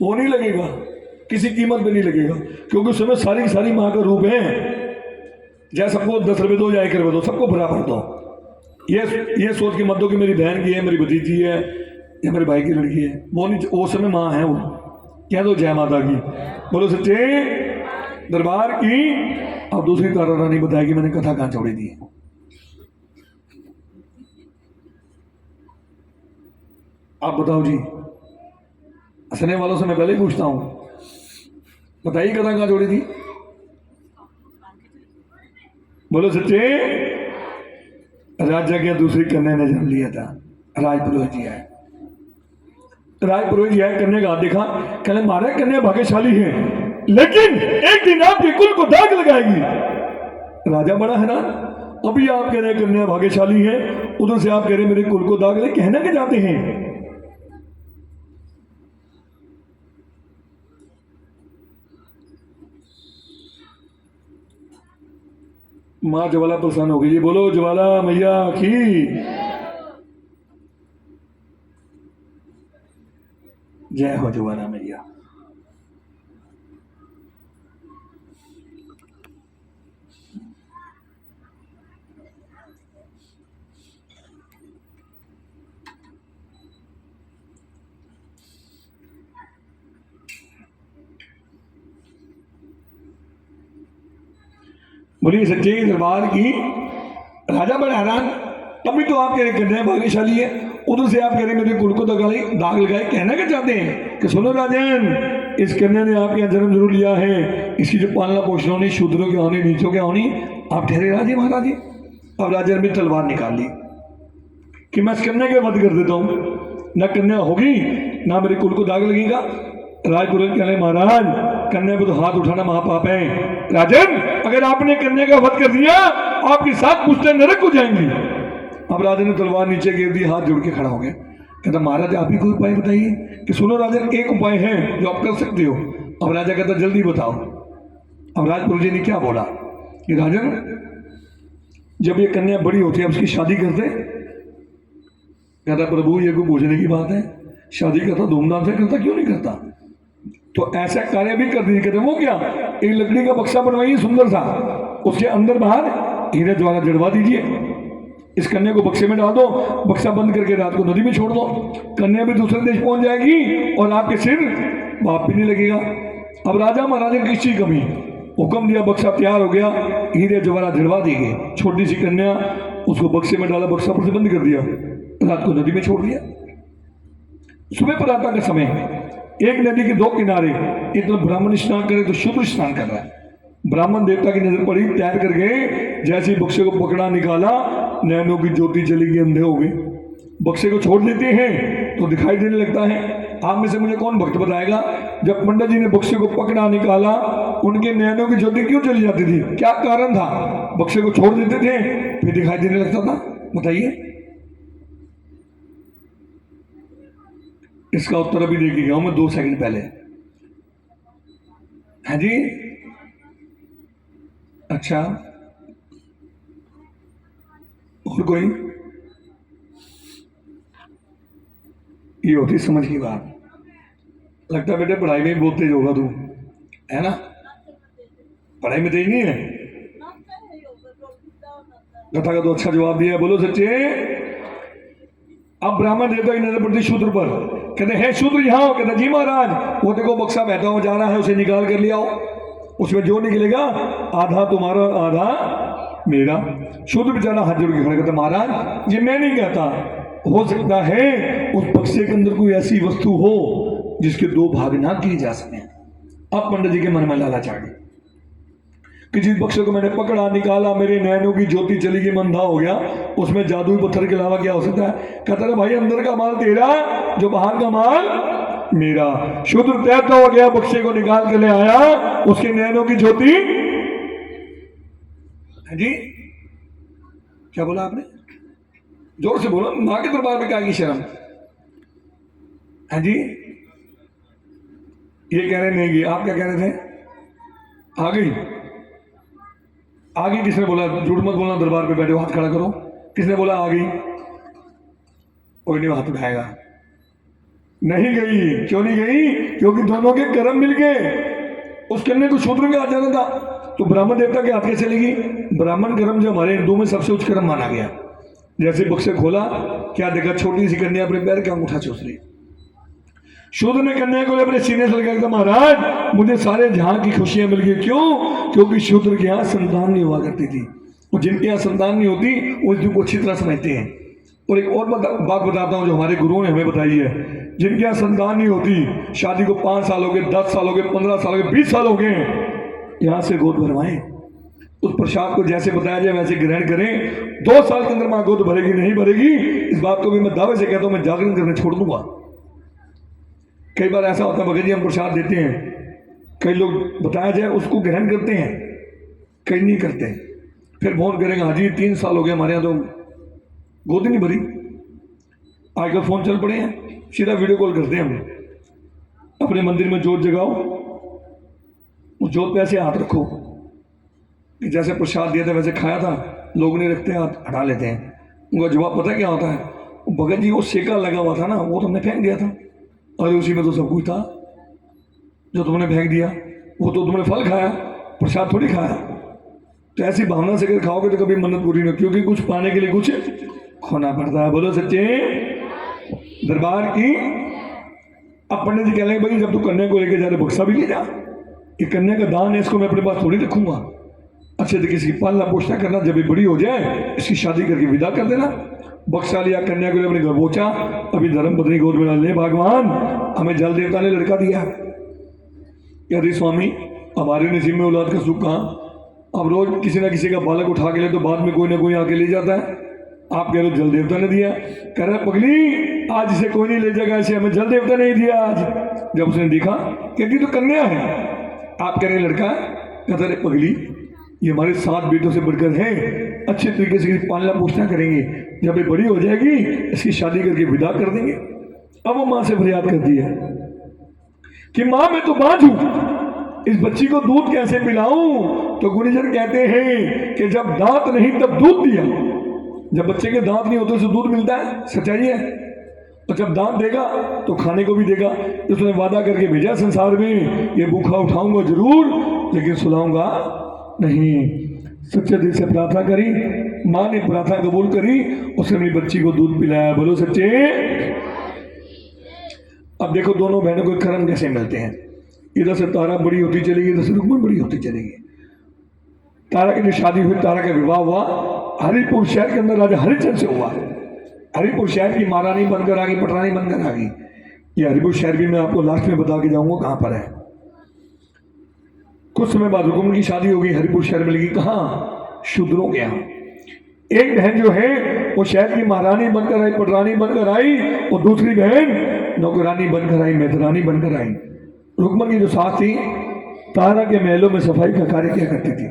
वो नहीं लगेगा, किसी कीमत पे नहीं लगेगा, क्योंकि उस समय सारी की सारी माँ का रूप है। चाहे सबको 10 रुपये दो या 1 रुपये दो, सबको बराबर दो। ये सोच के मत दो कि मेरी बहन की है, मेरी भतीजी है या मेरे भाई की लड़की है, वो नहीं, वो समय माँ है, वो कह दो जय माता की, बोलो सच्चे दरबार की। अब दूसरी तारा रानी बताएगी मैंने कथा कहाँ छोड़ी थी। आप बताओ जी, हंसने वालों से मैं पहले ही पूछता हूं, बताइए कथा कहाँ छोड़ी थी, बोलो सच्चे। राजा की दूसरी कन्या ने जान लिया था, राजपुरोहित जी है, राजपुरोहित जी है, कन्या का हाथ देखा, कहने मारे कन्या भाग्यशाली है, लेकिन एक दिन आपके कुल को दाग लगाएगी। राजा बड़ा हैरान, अभी आप कह रहे कन्या भाग्यशाली है, उधर से आप कह रहे मेरे कुल को दाग लगे, कहना क्या चाहते हैं। माँ ज्वाला प्रसन्न हो गई, बोलो ज्वाला मैया की जय हो, ज्वाला मैया। बोलिए सच्चे दरबार की। राजा बड़ा हैरान, तभी तो आप कह रहे कन्या भाग्यशाली है, उधर से आप कह रहे मेरे कुल को दाग लगाए, कहना क्या चाहते हैं कि सुनो राजन, इस कन्या ने आपके यहाँ जन्म जरूर लिया है, इसकी जो पालना पोषण होनी, शूद्रों की होनी, नीचों की होनी, आप ठहरे राजे महाराजे। अब राजा ने तलवार निकाल ली कि मैं इस कन्या के वध कर देता हूँ, न कन्या होगी ना मेरे कुल को दाग लगेगा। राजपुरोहित कहने महाराज कन्या को तो हाथ उठाना महापाप है। राजन अगर आपने कन्या का वध कर दिया आपकी 7 पुश्तें नरक हो जाएंगी। अब राजा ने तलवार नीचे गिर दी, हाथ जोड़ के खड़ा हो गया, कहता महाराज आप ही कोई उपाय बताइए। कि सुनो राजन, एक उपाय है जो आप कर सकते हो। अब राजा कहता जल्दी बताओ। अब राजपुरोहित जी ने क्या बोला कि राजन जब ये कन्या बड़ी होती है अब उसकी शादी करते। कहता प्रभु ये कोई पूछने की बात है, शादी करता धूमधाम से करता, क्यों नहीं करता, तो ऐसा कार्य भी कर दीजिए। कहते वो क्या, एक लकड़ी का बक्सा बनवाइए सुंदर सा, उसके अंदर बाहर हीरे द्वारा जड़वा दीजिए, इस कन्या को बक्से में डाल दो, बक्सा बंद करके रात को नदी में छोड़ दो, कन्या भी दूसरे देश पहुंच जाएगी और आपके सिर बाप भी नहीं लगेगा। अब राजा महाराजा की किस चीज कमी, हुक्म दिया, बक्सा तैयार हो गया, हीरे जवाहरात जड़वा दी गई, छोटी सी कन्या, उसको बक्से में डाला, बक्सा पर से बंद कर दिया, रात को नदी में छोड़ दिया। सुबह प्रातः का समय, एक नदी के 2 किनारे, एक तो ब्राह्मण स्नान करे तो शूद्र स्नान कर रहा है। ब्राह्मण देवता की नजर पड़ी, तैर कर गए, जैसे ही बक्से को पकड़ा निकाला, नैनों की ज्योति जली गई, अंधे हो गए। बक्से को छोड़ देते हैं तो दिखाई देने लगता है। आप में से मुझे कौन भक्त बताएगा, जब पंडित जी ने बक्से को पकड़ा निकाला उनके नैनों की ज्योति क्यों चली जाती थी, क्या कारण था, बक्से को छोड़ देते थे फिर दिखाई देने लगता था, बताइए। इसका उत्तर अभी देख गया हूं मैं 2 सेकंड पहले। है जी, अच्छा और कोई, ये होती समझ की बात। लगता है बेटे पढ़ाई में बहुत तेज होगा तू, है ना, पढ़ाई में तेज नहीं है, कथा का तो अच्छा जवाब दिया, बोलो सच्चे। अब ब्राह्मण देवता की नजर पड़ती शूद्र पर, कहते हैं शूद्र यहाँ हो, कहते जी महाराज। वो देखो बक्सा बहता हुआ जा रहा है, उसे निकाल कर ले आओ। उसमें जो निकलेगा आधा तुम्हारा आधा मेरा। शूद्र बेचारा हाथ जोड़ के खड़ा कहता महाराज ये मैं नहीं कहता, हो सकता है उस बक्से के अंदर कोई ऐसी वस्तु हो जिसके दो भाग ना किए जा सके। अब पंडित जी के मन में लालच आ गई कि जिस बक्से को मैंने पकड़ा निकाला, मेरे नैनों की ज्योति चली गई, मंदा हो गया, उसमें जादुई पत्थर के अलावा क्या हो सकता है। कहता है भाई अंदर का माल तेरा, जो बाहर का माल मेरा। शूद्र तैरता हो गया, बक्से को निकाल के ले आया, उसके नैनों की ज्योति। जी क्या बोला आपने, जोर से बोलो, मां के दरबार में क्या की शर्म है जी। ये कह रहे नहीं गई, आप क्या कह रहे थे, आ गई। आगे किसने बोला झूठ मत बोलना, दरबार पे बैठे हो हाथ खड़ा करो, किसने बोला आ गई। कोई नहीं हाथ उठाएगा। नहीं गई, क्यों नहीं गई, क्योंकि दोनों के कर्म मिल गए। उस कन्या को शूद्र के हाथ जाना था, तो ब्राह्मण देवता के हाथ कैसे चलेगी। ब्राह्मण कर्म जो हमारे हिंदू में सबसे उच्च कर्म माना गया। जैसे बक्से खोला, क्या देखा, छोटी सी कन्या अपने पैर का अंगूठा चूस रही। शूद्र ने कन्या को अपने सीने से लगाया, महाराज मुझे सारे जहां की खुशियां मिल गई। क्यों, क्योंकि शूद्र के यहाँ संतान नहीं हुआ करती थी, और जिनके यहाँ संतान नहीं होती वो इस दुख को अच्छी तरह समझते हैं। और एक और बात बताता हूँ जो हमारे गुरुओं ने हमें बताई है। जिनके यहाँ संतान नहीं होती, शादी को 5 साल हो गए, 10 साल हो गए, 15 साल हो गए, 20 साल हो गए, यहाँ से गोद भरवाएं। उस प्रसाद को जैसे बताया जाए वैसे ग्रहण करें। 2 साल के अंदर माँ गोद भरेगी नहीं भरेगी, इस बात को भी मैं दावे से कहता हूँ, मैं जागरण करने छोड़ दूंगा। कई बार ऐसा होता है भगत जी हम प्रसाद देते हैं, कई लोग बताया जाए उसको ग्रहण करते हैं, कई नहीं करते। फिर फोन करेंगे, हाँ जी 3 साल हो गए हमारे यहाँ तो गोद ही नहीं भरी। आजकल फोन चल पड़े हैं, सीधा वीडियो कॉल करते हैं हम। अपने मंदिर में जोत जगाओ, उस जोत पे ऐसे हाथ रखो कि जैसे प्रसाद दिया था वैसे खाया था, लोग नहीं रखते, हाथ हटा लेते हैं। उनका जवाब पता क्या होता है, भगत जी वो सेका लगा हुआ था ना, वो तो हमने फेंक दिया था। अरे उसी में तो सब कुछ था, जो तुमने फेंक दिया वो तो तुमने फल खाया, प्रसाद थोड़ी खाया। तो ऐसी भावना से अगर खाओगे तो कभी मन्नत पूरी नहीं, क्योंकि कुछ पाने के लिए कुछ खोना पड़ता है। बोलो सच्चे दरबार की। अब पंडित जी कह रहे भाई जब तू कन्या को लेके जा रहे बक्सा भी ले जा, ये कन्या का दान है, इसको मैं अपने पास थोड़ी रखूंगा। अच्छे तरीके से पालना पोषण करना, जब ये बड़ी हो जाए इसकी शादी करके विदा कर देना। बक्सा लिया, कन्या को अपने घर पहुंचा, अभी धर्म पत्नी गोद में ले, भगवान हमें जल देवता ने लड़का दिया। यदि स्वामी हमारे नसीब में औलाद का सुख कहाँ। अब रोज किसी ना किसी का बालक उठा के ले तो बाद में कोई ना कोई आके ले जाता है। आप कह रहे हो जल देवता ने दिया, कह रहे पगली आज इसे कोई नहीं ले जाएगा, इसे हमें जल देवता ने दिया आज। जब उसने देखा कहती तो कन्या है, आप कह रहे लड़का, कहता रहे पगली ये हमारे 7 बेटों से बढ़कर है, अच्छे तरीके से पालना पोषण करेंगे, जब ये बड़ी हो जाएगी इसकी शादी करके विदा कर देंगे। अब वो माँ से फरियाद करती है कि माँ मैं तो बांझ हूं, इस बच्ची को दूध कैसे पिलाऊं। तो गुरुजन कहते हैं कि जब दांत नहीं तब दूध दिया। जब बच्चे के दांत नहीं होते उसे दूध मिलता है, सच्चाई है। और जब दांत देगा तो खाने को भी देगा। उसने वादा करके भेजा संसार में, ये भूखा उठाऊंगा जरूर लेकिन सुलाऊंगा नहीं। सच्चे दिल से प्रार्थना करी, माँ ने प्रार्थना कबूल करी, उसने अपनी बच्ची को दूध पिलाया। बोलो सच्चे। अब देखो दोनों बहनों को कर्म कैसे मिलते हैं। इधर से तारा बड़ी होती चलेगी, इधर से रुक्मण बड़ी होती चलेगी। तारा की जो शादी हुई, तारा का विवाह हुआ हरिपुर शहर के अंदर राजा हरिचंद से हुआ। हरिपुर शहर की महारानी बनकर आ गई, पटरानी बनकर आ गई। ये हरिपुर शहर भी मैं आपको लास्ट में बता के जाऊंगा कहां पर है। कुछ समय बाद रुक्मणी की शादी हो गई, हरिपुर शहर में लगी, कहाँ, शूद्रों के यहाँ। एक बहन जो है वो शहर की महारानी बनकर आई, पटरानी बनकर आई, और दूसरी बहन नौकरानी बनकर आई, मेहतरानी बनकर आई। रुक्मणी की जो सास थी तारा के महलों में सफाई का कार्य किया करती थी।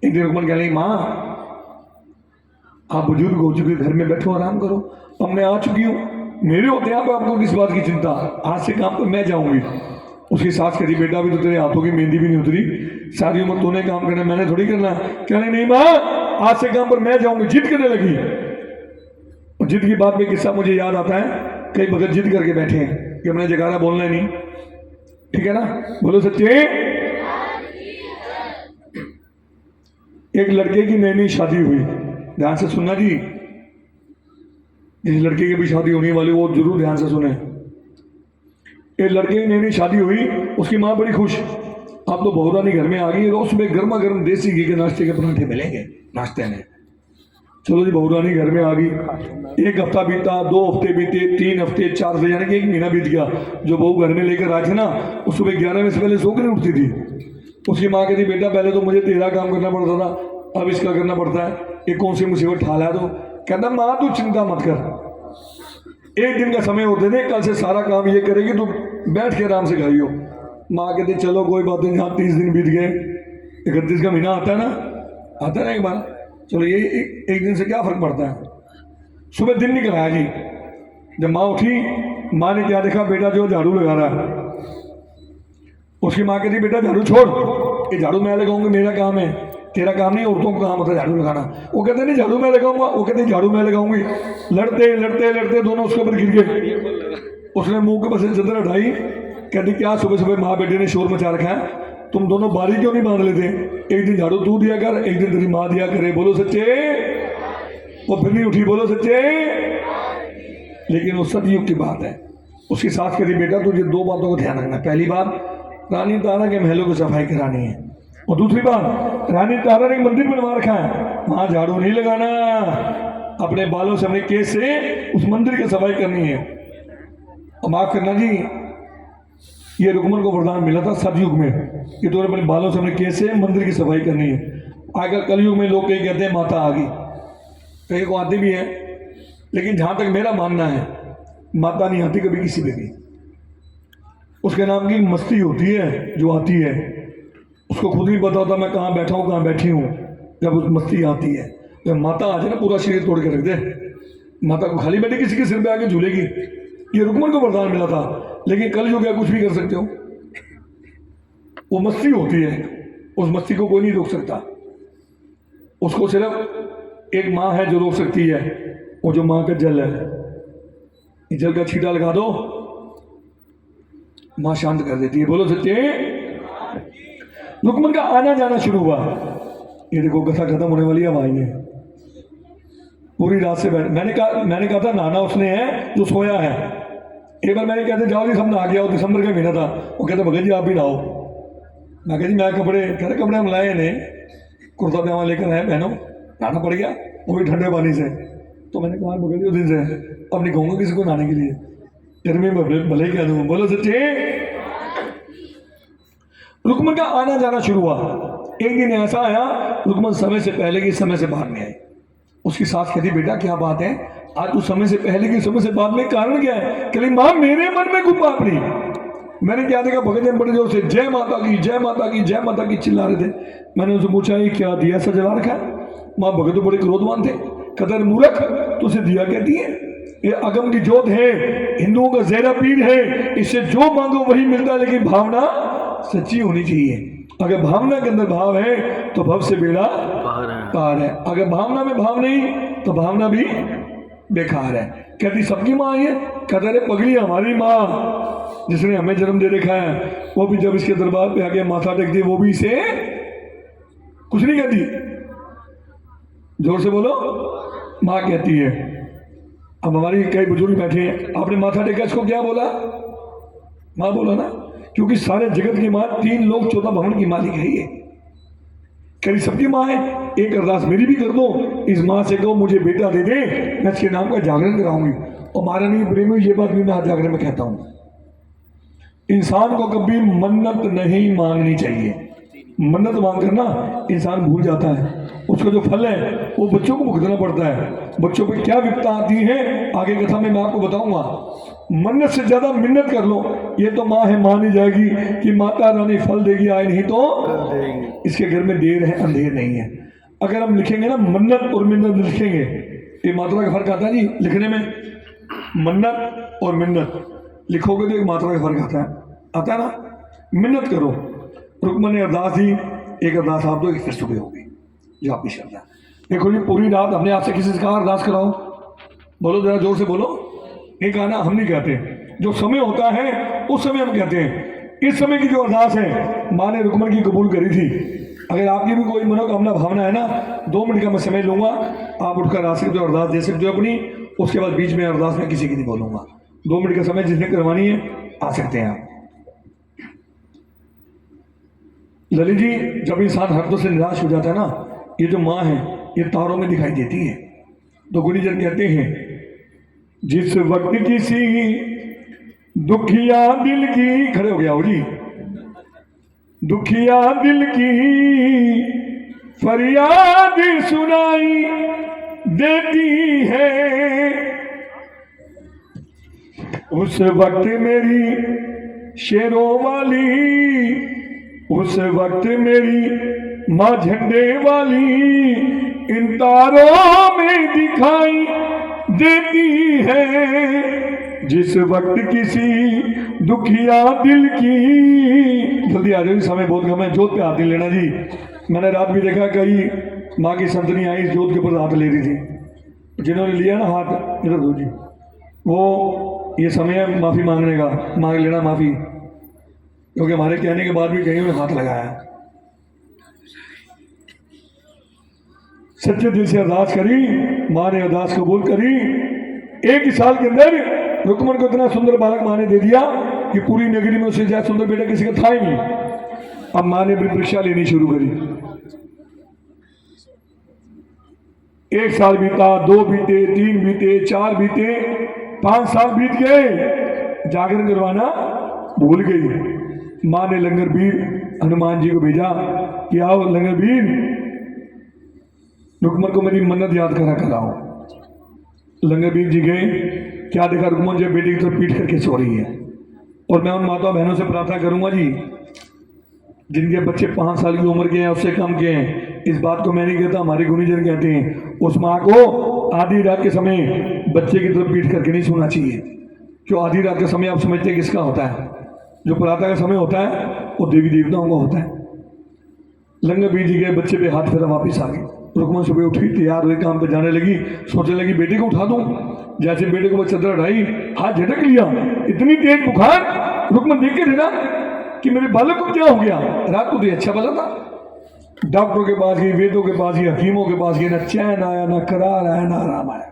एक दिन रुक्मणी कह रही, माँ आप बुजुर्ग हो चुके, घर में बैठो आराम करो, अब मैं आ चुकी हूँ, मेरे होते हैं आपको किस बात की चिंता, आज से काम पर मैं जाऊंगी। उसकी सास कह रही, बेटा अभी तो तेरे हाथों की मेहंदी भी नहीं उतरी, सारी उम्र तूने काम करना, मैंने थोड़ी करना। कह रही नहीं माँ आज से काम पर मैं जाऊंगी, जिद करने लगी। और जिद की बात में किस्सा मुझे याद आता है, कई भगत जिद करके बैठे हैं कि हमने जगारा बोलना नहीं, ठीक है ना, बोलो सच्चे। एक लड़के की नई नई शादी हुई, ध्यान से सुनना जी, जिस लड़के की भी शादी होने वाली वो जरूर ध्यान से सुने। एक लड़के की नई नई शादी हुई, उसकी माँ बड़ी खुश, अब तो बहू रानी घर में आ गई, रोज सुबह गर्मा गर्म देसी घी के नाश्ते के पराठे मिलेंगे नाश्ते में। चलो जी, बहू रानी घर में आ गई। एक हफ्ता बीता, 2 हफ्ते बीते, 3 हफ्ते, 4 हफ्ते, यानी कि 1 महीना बीत गया। जो बहू घर में लेकर आए थे ना, वो सुबह 11 बजे से पहले सो के नहीं उठती थी। उसकी माँ कहती, बेटा पहले तो मुझे तेरा काम करना पड़ता था, अब इसका करना पड़ता है, ये कौन सी मुसीबत ठाला है। तो कहता, माँ तू चिंता मत कर, 1 दिन का समय होते थे, कल से सारा काम ये करेगी, तू बैठ के आराम से खाइयो। माँ कहती, चलो कोई बात नहीं, यहाँ 30 दिन बीत गए, 31 का महीना आता है ना, आता है ना एक बार, चलो ये एक दिन से क्या फर्क पड़ता है। सुबह दिन निकल आया जी, जब माँ उठी, माँ ने क्या देखा, बेटा जो झाड़ू लगा रहा है। उसकी माँ कहती, बेटा झाड़ू छोड़, ये झाड़ू मैं लगाऊंगी, मेरा काम है, तेरा काम नहीं, औरतों का काम होता है झाड़ू लगाना। वो कहते नहीं झाड़ू मैं लगाऊंगा, वो कहते झाड़ू मैं लगाऊंगी। लड़ते लड़ते लड़ते दोनों उसके ऊपर गिर गए। उसने मुंह के बस चादर उठाई, कहती, क्या सुबह सुबह माँ बेटे ने शोर मचा रखा है, तुम दोनों बारी क्यों नहीं बांध लेते, एक दिन झाड़ू तू दिया कर, एक दिन तेरी माँ दिया करे, बोलो सच्चे। वो फिर नहीं उठी, बोलो सच्चे। लेकिन वो सतयुग की बात है। उसकी सास कहती, बेटा तुझे 2 बातों को ध्यान रखना, पहली बात रानी तारा के महलों की सफाई करानी है, और दूसरी बात रानी तारा ने एक मंदिर बनवा रखा है, वहां झाड़ू नहीं लगाना, अपने बालों से अपने केस से उस मंदिर की सफाई करनी है। और माफ करना जी, ये रुकमन को वरदान मिला था सतयुग में कि तो अपने बालों से अपने केस से मंदिर की सफाई करनी है। आजकल कलयुग में लोग कई कहते हैं माता आ गई, कई को आती भी है, लेकिन जहां तक मेरा मानना है, माता नहीं आती कभी किसी पे भी। उसके नाम की मस्ती होती है जो आती है, उसको खुद नहीं पता होता मैं कहाँ बैठा हूँ कहाँ बैठी हूँ। जब उस मस्ती आती है, जब माता आ जाए ना, पूरा शरीर तोड़ के रख दे। माता को खाली बैठी किसी के सिर पे आके झूलेगी, ये रुकमन को वरदान मिला था। लेकिन कल जो क्या कुछ भी कर सकते हो, वो मस्ती होती है, उस मस्ती को कोई नहीं रोक सकता। उसको सिर्फ एक माँ है जो रोक सकती है, वो जो माँ का जल है। जल का छींटा लगा दो, माँ शांत कर देती है, बोलो सच्चे। रुकमन का आना जाना शुरू हुआ। ये देखो कथा खत्म होने वाली है, अब आई है। पूरी रात से मैंने कहा था नहाना उसने है जो सोया है। एक बार मैंने कहते जाओ जी सब नहा गया, दिसंबर का महीना था। वो कहते भगत जी आप भी नहाओ। मैं कहती मैं कपड़े हम लाए ने, कुर्ता पजामा लेकर आए, पहनो, नहाना पड़ गया, वो भी ठंडे पानी से। तो मैंने कहा भगत जी उस दिन से अब नहीं कहूँगा किसी को नहाने के लिए, गर्मी में भले कह दूँ, बोलो सच्चे। रुकमन का आना जाना शुरू हुआ। एक दिन ऐसा आया, रुकमन समय से पहले की समय से बाद में आई। उसकी सास कहती, बेटा क्या बात है, आज तू समय से पहले की समय से बाद में, कारण क्या है। कहती, माँ मेरे मन में गुब्बा पड़ी। मैंने क्या देखा, भगत जन बड़े जोर से जय माता की जय माता की जय माता की चिल्ला रहे थे। मैंने उनसे पूछा, ये क्या दिया सा जला रखा है। माँ भगत तो बड़े क्रोधवान थे। कदर मूर्ख, तुझे दिया कहती है, ये अगम की जोत है, हिंदुओं का ज़ेरा पीर है, इससे जो मांगो वही मिलता है, लेकिन भावना सच्ची होनी चाहिए। अगर भावना के अंदर भाव है तो भव से बेड़ा पार है, अगर भावना में भाव नहीं तो भावना भी बेकार है। कहती सबकी माँ है, कहते अरे पगली हमारी माँ जिसने हमें जन्म दे रखा है, वो भी जब इसके दरबार पे आके माथा टेकती वो भी इसे कुछ नहीं कहती। जोर से बोलो, माँ कहती है। अब हमारी कई बुजुर्ग बैठे हैं, आपने माथा टेका, इसको क्या बोला, माँ बोला ना, क्योंकि सारे जगत की माँ, 3 लोग 14 भवन की मालिक है ये। कभी सबकी माँ है, एक अरदास मेरी भी कर दो, इस माँ से कहो मुझे बेटा दे दे, मैं इसके नाम का जागरण कराऊंगी। और महारानी प्रेमी ये बात भी मैं आज जागरण में कहता हूँ, इंसान को कभी मन्नत नहीं मांगनी चाहिए। मन्नत मांग कर ना इंसान भूल जाता है, उसका जो फल है वो बच्चों को भुगतना पड़ता है। बच्चों पे क्या विपत्ता आती है आगे कथा में मैं आपको बताऊंगा। मन्नत से ज्यादा मिन्नत कर लो, ये तो माँ है, मान ही जाएगी कि माता रानी फल देगी, आए नहीं तो इसके घर में देर है अंधेर नहीं है। अगर हम लिखेंगे ना मन्नत और मिन्नत लिखेंगे, ये मात्रा का फर्क आता है जी लिखने में। मन्नत और मिन्नत लिखोगे तो एक मात्रा का फर्क आता है ना। मिन्नत करो, रुकमन ने अरदास दी, एक अरदास आप दो, एक फिर सुबह होगी जो आपकी श्रद्धा। देखो जी पूरी रात हमने आपसे किसी से कहा अरदास कराओ, बोलो जरा जोर से बोलो। ये कहा ना, हम नहीं कहते, जो समय होता है उस समय हम कहते हैं। इस समय की जो अरदास है माँ ने रुकमन की कबूल करी थी। अगर आपकी भी कोई मनोकामना भावना है ना, 2 मिनट का मैं समय लूंगा, आप उठकर आ सकते हो, अरदास दे सकते हो अपनी। उसके बाद बीच में अरदास में किसी की नहीं बोलूंगा। 2 मिनट का समय जिसने करवानी है आ सकते हैं आप। ललित जी, जब इंसान हरकतों से निराश हो जाता है ना, ये जो माँ है ये तारों में दिखाई देती है। तो गुनीजन कहते हैं, जिस वक्त किसी दुखिया दिल की, खड़े हो गया हो जी, दुखिया दिल की फरियाद सुनाई देती है, उस वक्त मेरी शेरों वाली, उस वक्त मेरी माँ झंडे वाली इन तारों में दिखाई देती है। जिस वक्त किसी दुखिया दिल की, जल्दी आ जाओ, समय बहुत कम है, जोत पे हाथ नहीं लेना जी। मैंने रात भी देखा कई माँ की संतनी आई जोत के ऊपर हाथ ले रही थी, जिन्होंने लिया ना हाथ, इधर दो जी, वो ये समय है माफ़ी मांगने का, मांग लेना माफ़ी, क्योंकि हमारे कहने के बाद भी कहीं में हाथ लगाया। सच्चे दिल से अरदास करी, माँ ने अरदास कबूल करी। 1 ही साल के अंदर रुकमन को इतना सुंदर बालक माँ ने दे दिया कि पूरी नगरी में उससे ज्यादा सुंदर बेटा किसी का था ही नहीं। अब माँ ने परीक्षा लेनी शुरू करी। 1 साल बीता, 2 बीते, 3 बीते, 4 बीते, 5 साल बीत गए, जागरण करवाना भूल गई। माँ ने लंगरबीर हनुमान जी को भेजा कि आओ लंगरबीर, रुकमन को मेरी मन्नत याद करा कराओ। लंगरबीर जी गए, क्या देखा, रुकमन जी बेटी की तरफ पीट करके सो रही है। और मैं उन माता बहनों से प्रार्थना करूंगा जी, जिनके बच्चे 5 साल की उम्र के हैं, उससे कम के हैं, इस बात को मैं नहीं कहता, हमारे गुनीजन कहते हैं, उस माँ को आधी रात के समय बच्चे की तरफ पीट करके नहीं सोना चाहिए। क्यों आधी रात का समय आप समझते हैं किसका होता है? जो प्रातः का समय होता है वो देवी देवताओं का होता है। लंगरबीर जी गए, बच्चे पे हाथ फेरा, वापिस आ गए। रुकमन सुबह उठी, तैयार हुई, काम पे जाने लगी, सोचने लगी बेटे को उठा दूं। जैसे बेटे को चदर उठाई, हाथ झटक लिया, इतनी तेज बुखार। रुकमन देख के देखा कि मेरे बालक को क्या हो गया, रात को तो अच्छा भला था। डॉक्टरों के पास गई, वेदों के पास गई, हकीमों के पास गई, ना चैन आया, ना करार आया, ना आराम आया।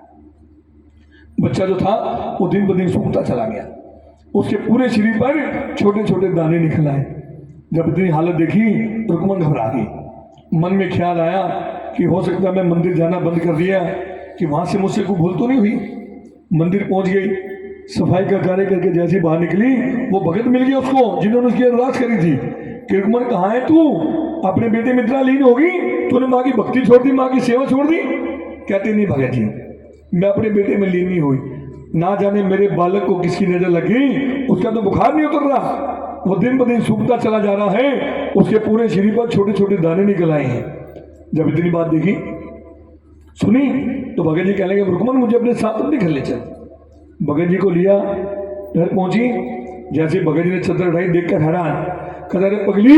बच्चा जो था वो दिन ब दिन सूखता चला गया, उसके पूरे शरीर पर छोटे छोटे दाने निकल आए। जब इतनी हालत देखी रुकमन घबरा गई। मन में ख्याल आया कि हो सकता है मैं मंदिर जाना बंद कर दिया कि वहां से मुझसे कोई भूल तो नहीं हुई। मंदिर पहुंच गई, सफाई का कार्य करके जैसे बाहर निकली, वो भगत मिल गया उसको जिन्होंने उसकी अरदास करी थी कि रुकमन कहाँ है तू, अपने बेटे में इतना लीन होगी, तूने माँ की भक्ति छोड़ दी, माँ की सेवा छोड़ दी। कहते नहीं भगत जी, मैं अपने बेटे में लीन नहीं हुई, ना जाने मेरे बालक को किसकी नजर लगी, उसका तो बुखार नहीं उतर रहा, वो दिन ब दिन सूखता चला जा रहा है, उसके पूरे शरीर पर छोटे छोटे दाने निकल आए हैं। जब इतनी बात देखी सुनी तो भगत जी कहने लगे, रुकमन मुझे अपने साथ अपने घर ले चल। भगत जी को लिया, घर पहुंची, जैसे भगत जी ने चद्दर उठाई, देखकर हैरान, कहता अरे पगली,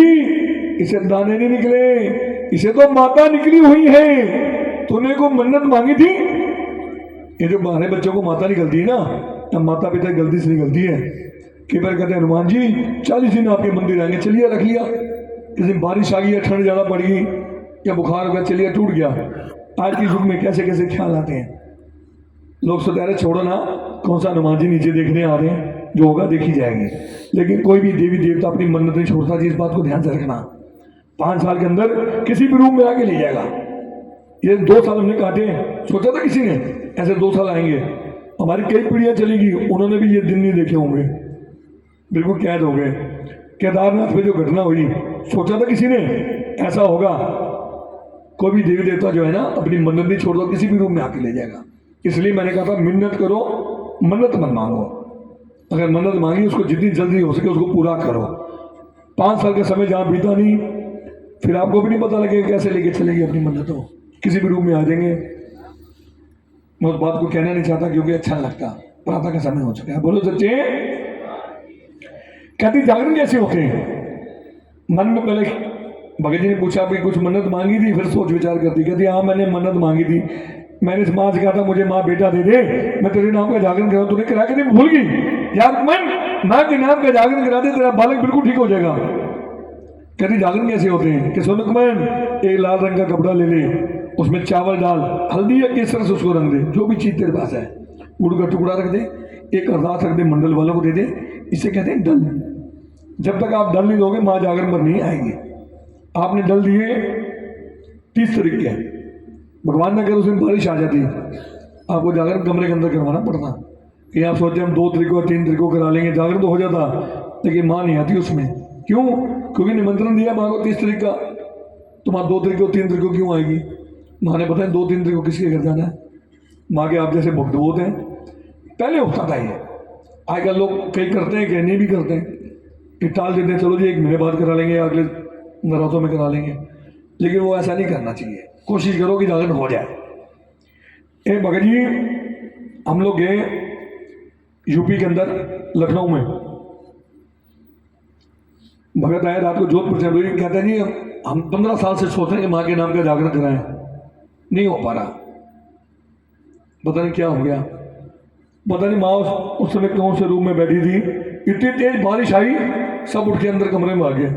इसे दाने नहीं निकले, इसे तो माता निकली हुई है, तूने को मन्नत मांगी थी। ये जो बाहर बच्चों को माता निकलती है ना, तब माता पिता गलती से निकलती है। कई बार कहते हैं हनुमान जी 40 दिन आपके मंदिर आएंगे, चलिए रख लिया। किसी दिन बारिश आ गई, ठंड ज्यादा पड़ गई या बुखार हो गया, चलिए टूट गया। आज के युग में कैसे कैसे ख्याल आते हैं। लोग सोचते हैं छोड़ो ना, कौन सा हनुमान जी नीचे देखने आ रहे हैं, जो होगा देखी जाएगी। लेकिन कोई भी देवी देवता अपनी मन्नत नहीं छोड़ता जी, इस बात को ध्यान से रखना। 5 साल के अंदर किसी भी रूम में आके ले जाएगा। ये 2 साल हमने काटे, सोचा था किसी ने ऐसे 2 साल आएंगे। हमारी कई पीढ़ियां चलेगी, उन्होंने भी ये दिन नहीं देखे होंगे, बिल्कुल कैद हो गए। केदारनाथ में जो घटना हुई, सोचा था किसी ने ऐसा होगा। कोई भी देवी देवता जो है ना अपनी मन्नत नहीं छोड़ता, किसी भी रूप में आके ले जाएगा। इसलिए मैंने कहा था मिन्नत करो, मन्नत मत मांगो। अगर मन्नत मांगी उसको जितनी जल्दी हो सके उसको पूरा करो। 5 साल का समय जहाँ बीता नहीं, फिर आपको भी नहीं पता लगेगा कैसे लेके चलेगी अपनी मन्नतों, किसी भी रूप में आ जाएंगे। मैं उस बात को कहना नहीं चाहता क्योंकि अच्छा लगता, प्रातः का समय हो चुका है। बोलो सच्चे। कहती जागरण कैसे होते हैं? मन में पहले भगत जी ने पूछा भी कुछ मन्नत मांगी थी, फिर सोच विचार करती, कहती हाँ मैंने मन्नत मांगी थी, मैंने इस माँ से कहा था मुझे माँ बेटा दे दे, मैं तेरे नाम का जागरण कराऊं, तूने करा के नहीं भूल गई। यार मन माँ के नाम का जागरण करा दे, तेरा बालक बिल्कुल ठीक हो जाएगा। कहती जागरण कैसे होते हैं कि सोनू कुमार एक लाल रंग का कपड़ा ले ले, उसमें चावल डाल, हल्दी या केसर से उसको रंग दे, जो भी चीज तेरे पास है, गुड़ का टुकड़ा रख दे, एक अरदास रख दे, मंडल वालों को दे दे, इसे कहते हैं डल। जब तक आप डल नहीं दोगे माँ जागरण पर नहीं आएगी। आपने डल दिए 30 तारीख के, भगवान ने अगर उस दिन बारिश आ जाती आपको जागरण कमरे के अंदर करवाना पड़ता कि आप सोचे हम 2 तारीख और 3 तारीख को करा लेंगे, जागरण तो हो जाता, लेकिन माँ नहीं आती उसमें। क्यों? क्योंकि निमंत्रण दिया माँ को 30 तारीख का, तो माँ 2 तारीख को 3 तारीख को क्यों आएगी? माँ ने पता है 2-3 तारीख को किसके घर जाना है। माँ के आप जैसे भक्त होते हैं, पहले होता था ये, आजकल लोग कई करते हैं, कई नहीं भी करते हैं कि टाल देते हैं, चलो जी 1 महीने बाद करा लेंगे, अगले नवरात्रों में करा लेंगे, लेकिन वो ऐसा नहीं करना चाहिए। कोशिश करो कि जागरण हो जाए। एक भगत जी, हम लोग गए यूपी के अंदर लखनऊ में, भगत आए रात को जोधपुर से, कहते हैं जी हम 15 साल से सोच रहे हैं कि माँ के नाम का जागरण कराएं, नहीं हो पा रहा, पता नहीं क्या हो गया, पता नहीं माँ उस समय कौन से रूम में बैठी थी, इतनी तेज बारिश आई, सब उठ के अंदर कमरे में आ गए।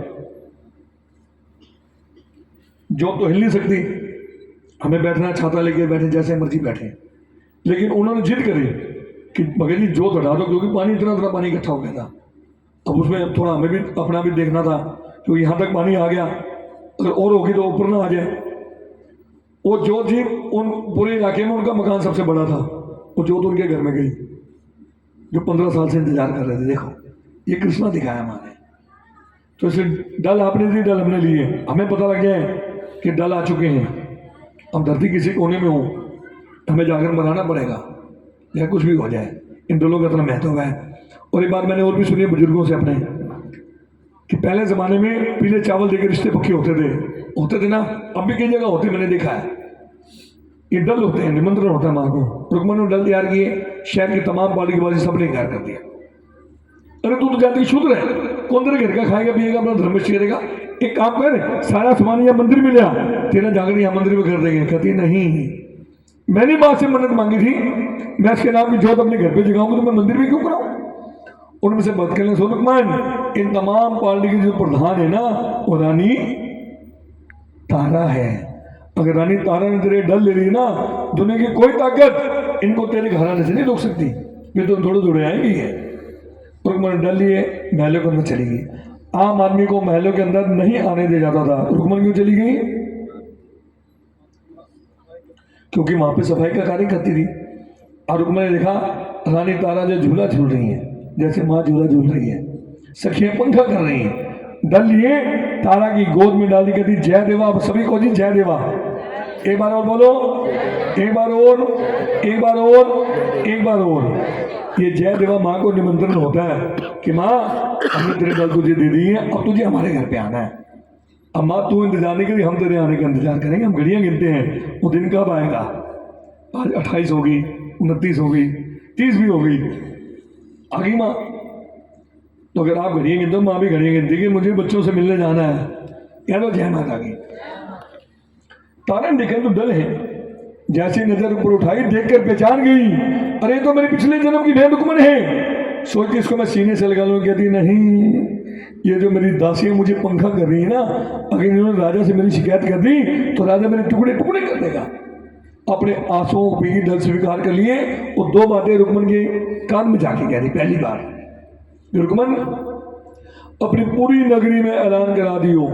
जो तो हिल नहीं सकती, हमें बैठना, छाता लेके बैठे, जैसे मर्जी बैठे, लेकिन उन्होंने जिद करी कि भगत जी जोत हटा दो, क्योंकि पानी इतना पानी इकट्ठा हो गया था। अब उसमें थोड़ा हमें भी अपना भी देखना था, क्योंकि यहाँ तक पानी आ गया, अगर और होगी तो ऊपर ना आ जाए। वो जोत जी उन पूरे इलाके में उनका मकान सबसे बड़ा था, वो जोत उनके घर में गई, जो 15 साल से इंतजार कर रहे थे। देखो ये कृष्णा दिखाया हमारे। तो इसलिए डल आपने दी, डल हमने लिए, हमें पता लग जाए कि डल आ चुके हैं, हम धरती किसी कोने में हो, हमें जागरण बनाना पड़ेगा, या कुछ भी हो जाए। इन डलों का इतना महत्व है। और एक बात मैंने और भी सुनी है बुजुर्गों से अपने, कि पहले ज़माने में पीले चावल देकर रिश्ते पक्के होते थे ना, अब भी कई जगह होते, मैंने देखा है। ये डल होते हैं, निमंत्रण होता है माँ को। रुक्मणी ने डल तैयार किए, शहर की तमाम पार्टी के बाद सबने इनकार कर दिया। अरे तू तो जाती शुद्ध है, कौन तेरे घर का खाएगा पिएगा, अपना धर्मनिष्ठ करेगा, एक काम कर, सारा सामान यहाँ मंदिर में लिया, तेरा जागरण यहाँ मंदिर में कर देंगे। कहती नहीं, मैंने माँ से मन्नत मांगी थी, मैं इसके नाम की जोत अपने घर पे जगाऊंगी, तो मैं मंदिर में क्यों कराऊं? उनमें से बात करने सोनू कुमार, इन तमाम पार्टी की जो प्रधान है ना, वो रानी तारा है। अगर रानी तारा ने तेरे डल ले ली ना, दुनिया की कोई ताकत इनको तेरे घराने से नहीं रोक सकती, ये तो थोड़े थोड़े आएंगी है। रुक्मणी डल लिए, महलों के अंदर चली गई। आम आदमी को महलों के अंदर नहीं आने दे जाता था, रुक्मणी क्यों चली गई? क्योंकि वहां पे सफाई का कार्य करती थी। और रुक्मणी ने देखा रानी तारा जो झूला झूल रही है, जैसे माँ झूला झूल रही है, सखियां पंखा कर रही हैं, डल लिए तारा की गोद में डाल दी, कहती जय देवा। अब सभी को जी जय देवा, एक बार और बोलो, एक बार और, एक बार और, एक बार और। ये जय देवा माँ को निमंत्रण होता है कि माँ हमने तेरे डल तुझे दे दी है, अब तुझे हमारे घर पे आना है। अब माँ तू इंतजार नहीं करी, हम तेरे आने का इंतजार करेंगे, हम घड़ियाँ गिनते हैं, वो दिन कब आएगा। आज 28 हो गई, 29 हो गई, 30 भी हो गई, आ गई माँ। तो अगर आप घड़ियाँ गिनते हो, माँ भी घड़ियाँ गिनती कि मुझे बच्चों से मिलने जाना है, कह दो जय माता की। तारा ने देखा तो डल है, जैसे नजर ऊपर उठाई देखकर पहचान गई, अरे तो मेरे पिछले जन्म की बहन रुक्मणी है। सोच के इसको मैं सीने से लगा लूँ, कहती नहीं, ये जो मेरी दासियाँ मुझे पंखा कर रही है ना, अगर इन्होंने राजा से मेरी शिकायत कर दी तो राजा मेरे टुकड़े टुकड़े कर देगा। अपने आंसुओं की डल स्वीकार कर लिए। वो 2 बातें रुक्मणी के कान में जाके कह दी। पहली बार, रुक्मणी अपनी पूरी नगरी में ऐलान करा दियो,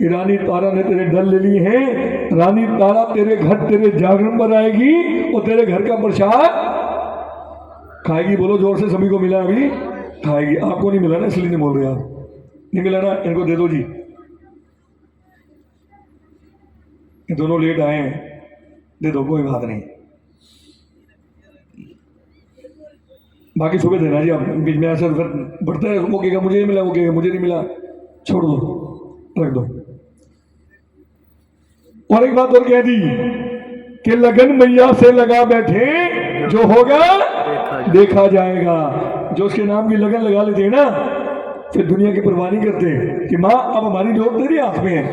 रानी तारा ने तेरे डल ले लिए हैं, रानी तारा तेरे घर तेरे जागरण पर आएगी और तेरे घर का प्रसाद खाएगी। बोलो जोर से, सभी को मिला अभी? खाएगी। आपको नहीं मिला ना, इसलिए नहीं बोल रहे आप, नहीं मिला ना, इनको दे दो जी। ये दोनों लेट आए हैं, दे दो, कोई बात नहीं, बाकी सुबह देना जी। आप बीच में ऐसा बढ़ता है, वो कहेगा मुझे नहीं मिला, वो कहेगा मुझे नहीं मिला, छोड़ दो, रख दो। और एक बात और कह दी कि लगन मैया से लगा बैठे, जो होगा देखा जाएगा। जो उसके नाम की लगन लगा लेते हैं ना, फिर दुनिया की परवाह नहीं करते कि माँ अब हमारी जोत तेरे हाथ में है,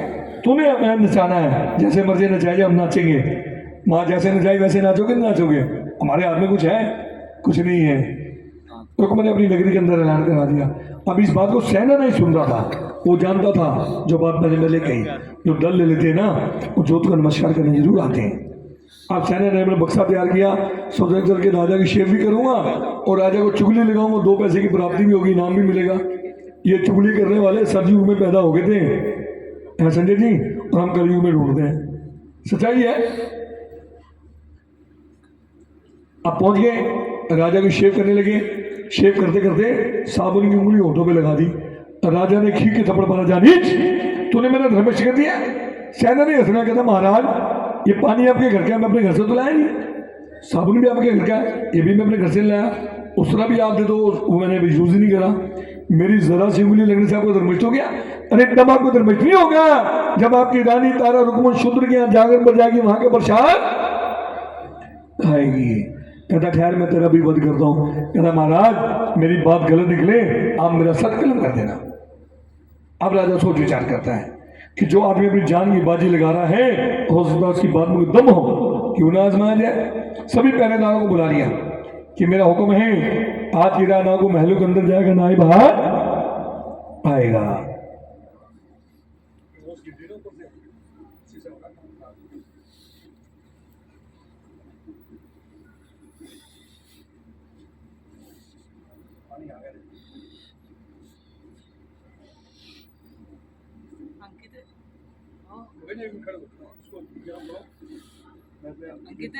तूने हमें नचाना है, जैसे मर्जी नचाइए हम नाचेंगे। माँ जैसे नचाई वैसे नाचोगे नाचोगे, हमारे हाथ में कुछ है? कुछ नहीं है। तो मैंने अपनी नगरी के अंदर ऐलान करा दिया। अब इस बात को सेना नहीं सुन रहा था, वो जानता था जो बात मैंने पहले कही, जो डर ले लेते हैं ना वो जोत का नमस्कार करने जरूर आते हैं। अब सैना ने अपना बक्सा तैयार किया, सोचा चल के राजा की शेव भी करूंगा और राजा को चुगली लगाऊंगा, 2 पैसे की प्राप्ति भी होगी, इनाम भी मिलेगा। ये चुगली करने वाले सरयुग में पैदा हो गए थे संजय जी, और हम कलयुग में ढूंढते हैं। सच्चाई है। अब पहुंच गए, राजा की शेव करने लगे। शेव करते करते साबुन की उंगली होठों पे लगा दी। राजा ने खींच के थप्पड़ मारा, जा नीच, तूने मेरा धर्म कर दिया। सैना ने हंसना, कहता महाराज ये पानी आपके घर का है, मैं अपने घर से तो लाया नहीं। साबुन भी आपके घर का है, ये भी मैं अपने घर से लाया। उसरा भी आप दे दो, वो मैंने अभी यूज ही नहीं करा। मेरी जरा सी उंगली लगने से आपको धर्मिष्ठ हो गया? अरे तब आपको धर्मिष्ठ नहीं होगा जब आपकी रानी तारा रुकमन शूद्र के यहाँ जागर पर जाएगी, वहां के प्रसाद आएगी। कहता ठहर मैं तेरा भी वध करता हूँ। कहता महाराज मेरी बात गलत निकले, आप मेरा सत कलम कर देना। अब राजा सोच विचार करता है कि जो आदमी अपनी जान की बाजी लगा रहा है, हो सकता है उसकी बात में दम हो, क्यों ना आजमाया जाए। सभी पहरेदारों को बुला लिया कि मेरा हुक्म है, आज की रात ना को महलों के अंदर जाएगा, ना ही बाहर आएगा। अंकित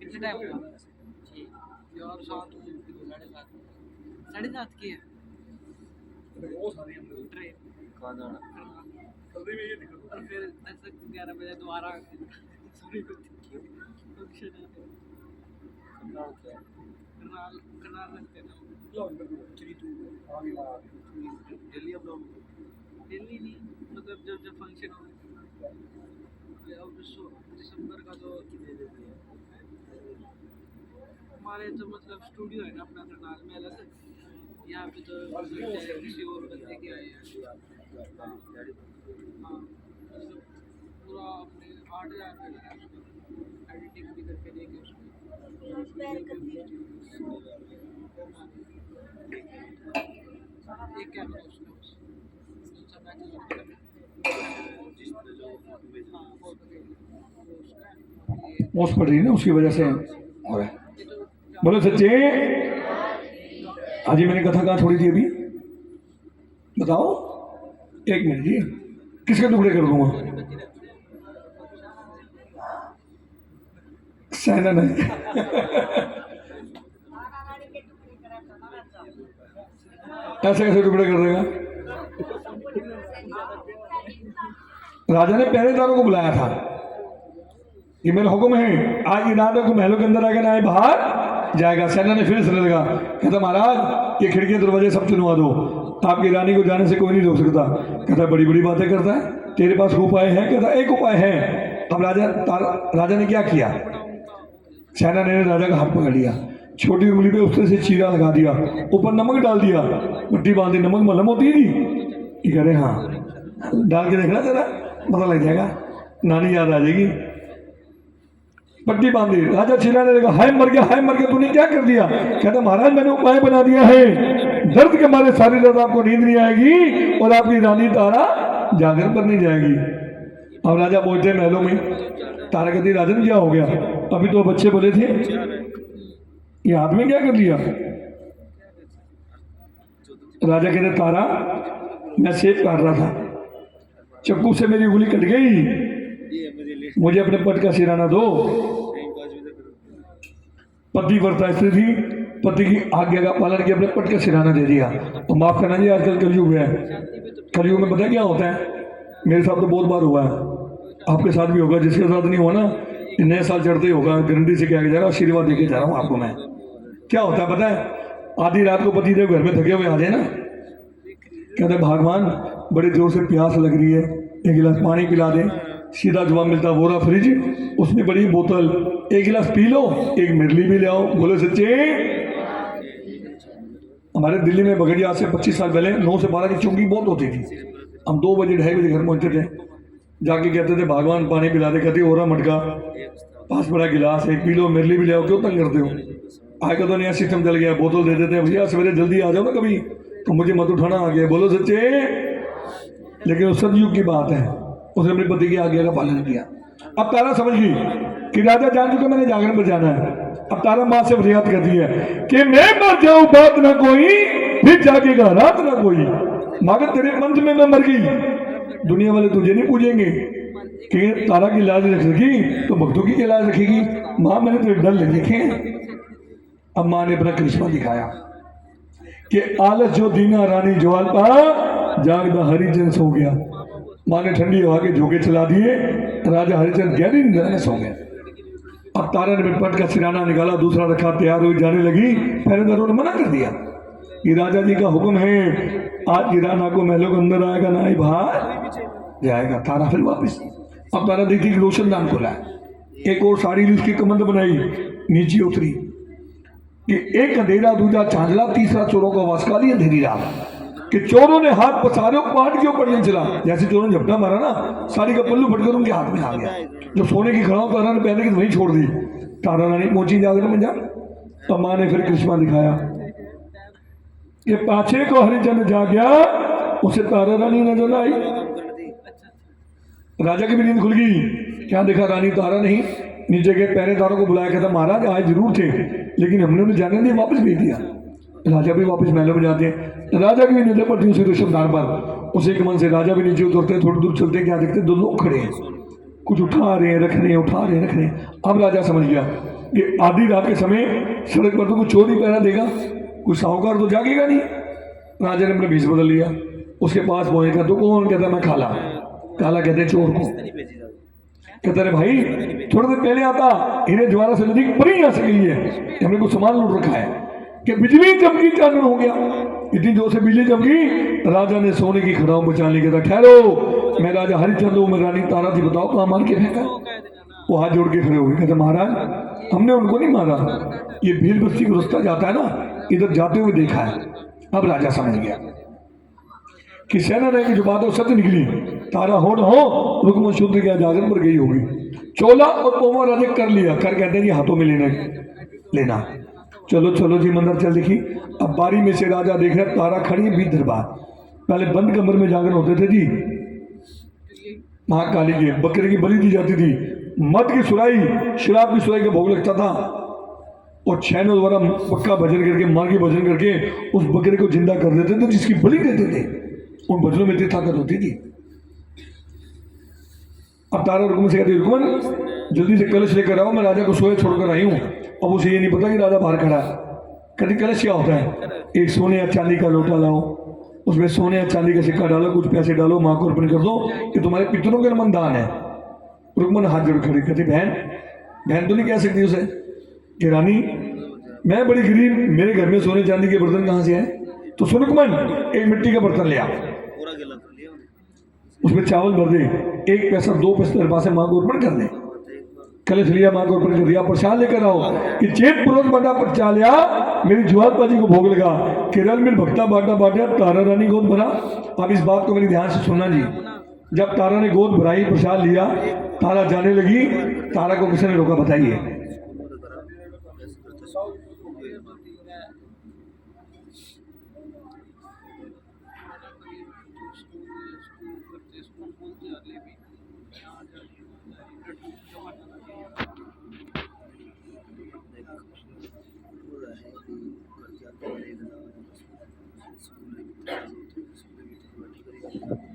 कितने टाइम हुआ? यार 7 7:30 की है ट्रेन और फिर 10-11 बजे दोबारा करनाल लगते ना दिल्ली नहीं, मतलब जब फंक्शन हो अब दिसंबर का तो हमारे तो मतलब स्टूडियो है ना अपना करनाल में अलग, यहाँ पे तो किसी और बंदे के आए हैं। हाँ पूरा अपने 8,000 रुपये लगा उसको, एडिटिंग भी करके देंगे उसको। एक कैमरा उसका मोस्ट पड़ रही ना, उसकी वजह से हो रहा है। बोलो सच्चे। आज मैंने कथा कहाँ छोड़ी थी अभी बताओ? 1 मिनट जी, किसके टुकड़े कर दूंगा? सैना नहीं ऐसे कैसे टुकड़े कर देगा? राजा ने पहरेदारों को बुलाया था कि मेरा हुक्म है, आज की रात को महलों के अंदर आकर ना बाहर जाएगा। सैना ने फिर सुनने लगा, कहता महाराज ये खिड़की दरवाजे सब चुनवा दो, आपकी रानी को जाने से कोई नहीं रोक सकता। कहता बड़ी बड़ी बातें करता है, तेरे पास उपाय है? कहता एक उपाय है। अब राजा ने क्या किया? सैना ने राजा का हाथ पकड़ लिया, छोटी उंगली पे उससे चीरा लगा दिया, ऊपर नमक डाल दिया, पट्टी बांधी। नमक मलहम होती है जी, ये कह रहे हाँ, डाल के देखना तेरा पता लग जाएगा, नानी याद आ जाएगी। पट्टी बांधी, राजा चिल्लाने लगा, हाय मर गया, हाय मर गया, तूने क्या कर दिया? कहता महाराज मैंने उपाय बना दिया है, दर्द के मारे सारी रात आपको नींद नहीं आएगी और आपकी रानी तारा जागर पर नहीं जाएगी। अब राजा पहुंचे महलों में, तारा कहती राजन क्या हो गया? अभी तो बच्चे बोले थे, ये हाथ में क्या कर लिया? राजा कहते तारा मैं सेब काट रहा था, चक्कू से मेरी उंगली कट गई, मुझे अपने पट का सिराना दो। पति व्रता स्त्री थी, पति की आज्ञा का पालन किया, अपने पट का सिराना दे दिया। तो माफ करना जी, आजकल कलयुग है, कलयुग में पता क्या होता है, मेरे साथ तो बहुत बार हुआ है, आपके साथ भी होगा, जिसके साथ नहीं हुआ ना नए साल चढ़ते ही होगा, गारंटी से क्या जा रहा हूँ, आशीर्वाद देके जा रहा हूँ आपको मैं। क्या होता है पता है, आधी रात को पति देव घर में थके हुए आ जाए ना, कहते भगवान बड़े जोर से प्यास लग रही है, 1 गिलास पानी पिला दे। सीधा जवाब मिलता, वो रहा फ्रिज, उसमें बड़ी बोतल, 1 गिलास पी लो, 1 मिर्ली भी ले आओ। बोलो सच्चे। हमारे दिल्ली में बगड़िया से 25 साल पहले 9 से 12 की चुंगी बहुत होती थी, हम 2 बजे 2:30 बजे घर पहुंचते थे, जाके कहते थे भगवान पानी पिला दे, कहती हो रहा मटका, पास बड़ा गिलास है, 1 पी लो, मिर्ली भी ले आओ, क्यों तंग करते हो? आगे तो नया सिस्टम चल गया, बोतल दे देते हैं, भैया सवेरे जल्दी आ जाओ ना, कभी तो मुझे मत उठाना आ गया, बोलो सच्चे। लेकिन वो सतयुग की बात है, उसने अपने पति की आज्ञा का पालन किया। अब तारा समझ गई कि राजा जान चुके मैंने जागरण पर जाना है। अब तारा माँ से फरियाद करती है कि मैं मर जाऊं बात ना कोई, फिर जागेगा रात ना कोई। मगर तेरे मंत्र में मैं मर गई, दुनिया वाले तुझे नहीं पूछेंगे कि तारा की लाज रख सकी तो भक्तों की क्या लाज रखेगी। माँ मैंने तेरे डर देखे हैं। अब माँ ने अपना करिश्मा दिखाया कि आलस जो दीना रानी ज्वाल पा, जागदा हरिचंद सो गया। माँ ने ठंडी हवा के झोंके चला दिए, राजा हरिचंद गहरी निद्रा में सो गए। अब तारा ने पट का सिराना निकाला, दूसरा रखा, तैयार हुई जाने लगी। पहरेदारों ने मना कर दिया कि राजा जी का हुक्म है, आज गिराना को महलों के अंदर आएगा ना ही बाहर जाएगा। तारा फिर वापस। अब तारा देखी कि रोशनदान खोला है, एक और साड़ी ली, उसकी कमंद बनाई, नीचे उतरी कि एक अंधेरा, दूजा चांदला, तीसरा चोरों का वास काली अंधेरी रात। कि चोरों ने हाथ पसारे, पाट के ऊपर नहीं चला। जैसे चोरों ने झपटा मारा ना, साड़ी का पल्लू फटकर उनके हाथ में आ गया। जब सोने की खड़ाओं तारा ने पहले की वहीं छोड़ दी। तारा रानी पहुंची जागरण में जा। तब माँ ने फिर करिश्मा दिखाया। ये पाछे को हरिचंद जा गया, उसे तारा रानी नजर आई। राजा की भी नींद खुल गई। क्या देखा, रानी तारा नहीं। नीचे के पहरेदारों को बुलाया, कहता महाराज आए जरूर थे, लेकिन हमने उन्हें जाने दिया, वापस भेज दिया। राजा भी वापस महलों में जाते हैं। राजा की भी निद्रा पड़ती उसी रोशनदान पर। उसी के मन से राजा भी नीचे उतरते, थोड़ी दूर चलते, क्या देखते, दो लोग खड़े हैं, कुछ उठा रहे हैं, रख रहे हैं, उठा रहे हैं, रख रहे हैं। अब राजा समझ गया कि आधी रात के समय सड़क पर तो कुछ चोर ही पहरा देगा, कोई साहूकार तो जागेगा नहीं। राजा ने अपने भेष बदल लिया। उसके पास पहुंचेगा तो कौन, कहता मैं काला। काला कहते चोर को। कहता रे भाई, थोड़ी देर पहले आता, हीरे ज्वाला से नदी परी आ सकी है, हमने कुछ सामान लूट रखा है। कि बिजली चमकी, चानन हो गया। इतनी जोर से बिजली चमकी, राजा ने सोने की खड़ाओं बचाने के, ठहरो, मैं राजा हरिचंद हूं, मैं रानी तारा थी, बताओ कहाँ मार के फेंका। वो हाथ जोड़ के खड़े हो गए। कहते महाराज हमने उनको नहीं मारा, ये भील बस्ती को रास्ता जाता है ना, इधर जाते हुए देखा है। अब राजा समझ गया कि सेना ने जो बात है सत्य निकली। तारा हो न हो, रुकमन शुद्ध गया, जागरण पर गई होगी। चोला और पोमा राजा कर लिया, कर कहते हैं जी हाथों में लेना। चलो चलो जी मंदिर चल देखी। अब बारी में से राजा देख रहे, तारा खड़ी है बीच दरबार। पहले बंद कमर में जागरण होते थे जी, महाकाली के बकरे की बलि दी जाती थी, मद की सुराई, शराब की सुराई का भोग लगता था, और छैनों द्वारा पक्का भजन करके, माँ की भजन करके उस बकरे को जिंदा कर देते थे, जिसकी बलि देते थे। उन भजनों में इतनी ताकत होती थी। अब तारा रुकमन से कहती, रुकमन जल्दी से कलश लेकर आओ, मैं राजा को सोए छोड़कर आई हूँ। अब उसे ये नहीं पता कि राजा बाहर खड़ा है। कहती कलश क्या होता है, एक सोने या चांदी का लोटा लाओ, उसमें सोने या चांदी का सिक्का डालो, कुछ पैसे डालो, माँ को अर्पण कर दो कि तुम्हारे पितरों का नमन दान है। रुकमन हाथ जोड़ खड़ी कहती, बहन तो नहीं कह सकती उसे कि रानी मैं बड़ी गरीब, मेरे घर में सोने चांदी के बर्तन कहाँ से है। तो सुन रुकमन, एक मिट्टी का बर्तन ले आ, उसमें चावल भर दे, 1 पैसा 2 पैसे तेरे पास माँ को अर्पण कर दे। कलश लिया, माँ को अर्पण कर दिया। प्रसाद लेकर आओ कि चेत पूर्वक बड़ा प्रचा लिया, मेरी जुआत बाजी को भोग लगा, केरल में भक्ता बाटा बाटा, तारा रानी गोद भरा। अब इस बात को मेरी ध्यान से सुनना जी। जब तारा ने गोद भराई, प्रसाद लिया, तारा जाने लगी। तारा को किसने रोका बताइए।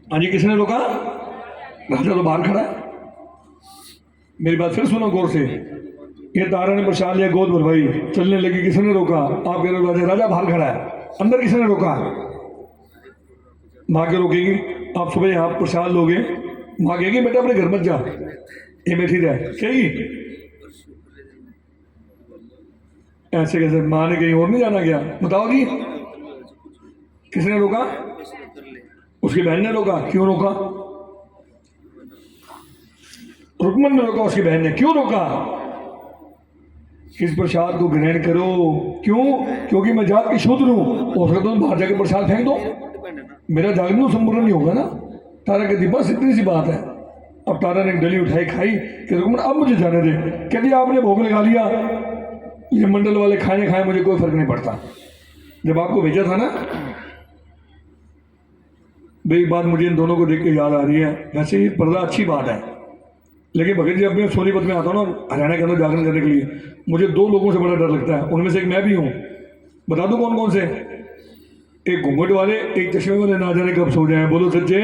हाँ जी, किसने रोका? राजा तो बाहर खड़ा है। मेरी बात फिर सुनो गौर से। ये तारा ने प्रसाद लिया, गोद भरवाई, चलने लगी, किसने रोका? आप कह रहे हो राजा बाहर खड़ा है, अंदर किसने रोका? माँ के रोकेगी। आप सुबह यहाँ प्रसाद लोगे, माँ कहेगी बेटा अपने घर मत जा, ये बैठी रह, कहेगी ऐसे कैसे? माँ ने कहीं और नहीं जाना क्या? बताओ जी, किसने रोका? उसकी बहन ने रोका। क्यों रोका? रुकमन ने रोका, उसकी बहन ने। क्यों रोका? किस प्रसाद को ग्रहण करो। क्यों? क्योंकि मैं जात की शूद्र हूं, हो सकता तुम बाहर जाके प्रसाद फेंक दो, मेरा जागरण संपूर्ण नहीं होगा ना। तारा कहती बस इतनी सी बात है। अब तारा ने एक डली उठाई, खाई कि रुकमन अब मुझे जाने दे। कहती आपने भोग लगा लिया, ये मंडल वाले खाए, मुझे कोई फर्क नहीं पड़ता। जब आपको भेजा था ना भाई एक बात मुझे इन दोनों को देख के याद आ रही है। वैसे ये पर्दा अच्छी बात है, लेकिन भगत जी अब मैं सोनीपत में आता हूँ ना हरियाणा के अंदर जागरण करने के लिए, मुझे दो लोगों से बड़ा डर लगता है। उनमें से एक मैं भी हूँ। बता दूँ कौन कौन से? एक घूंघट वाले, एक चश्मे वाले, ना जाने कब सो जाए। बोलो सच्चे।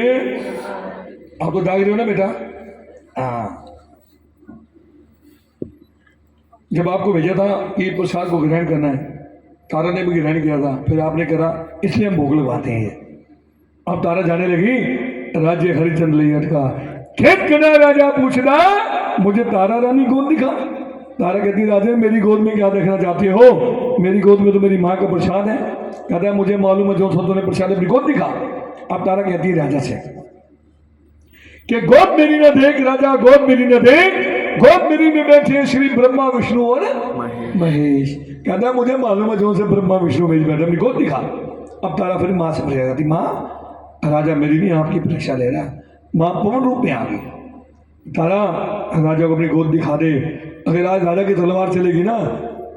आप तो जाग रहे हो ना बेटा? हाँ। जब आपको भेजा था कि प्रसाद को ग्रहण करना है, तारा ने भी ग्रहण किया था, फिर आपने करा इसलिए हम भोग लगाते हैं। अब तारा जाने लगी, राज्य हरिचंद लियट का खेत कना राजा पूछना मुझे तारा रानी गोद दिखा। तारा कहती राजा मेरी गोद में क्या देखना चाहते हो? मेरी गोद में तो मेरी माँ का प्रसाद है। कहता है मुझे मालूम है जो संतों ने प्रसाद अपनी गोद दिखा। अब तारा कहती है राजा से कि गोद मेरी न देख राजा, गोद मेरी न देख, गोद मेरी में बैठे श्री ब्रह्मा विष्णु और महेश। कहता है मुझे मालूम है जो से ब्रह्मा विष्णु महेश बैठे अपनी गोद दिखा। अब तारा फिर माँ से पूछा जाती माँ राजा मेरी नहीं आपकी परीक्षा ले रहा है। माँ पवन रूप में आ गई। तारा राजा को अपनी गोद दिखा दे। अगर आज राजा की तलवार चलेगी ना,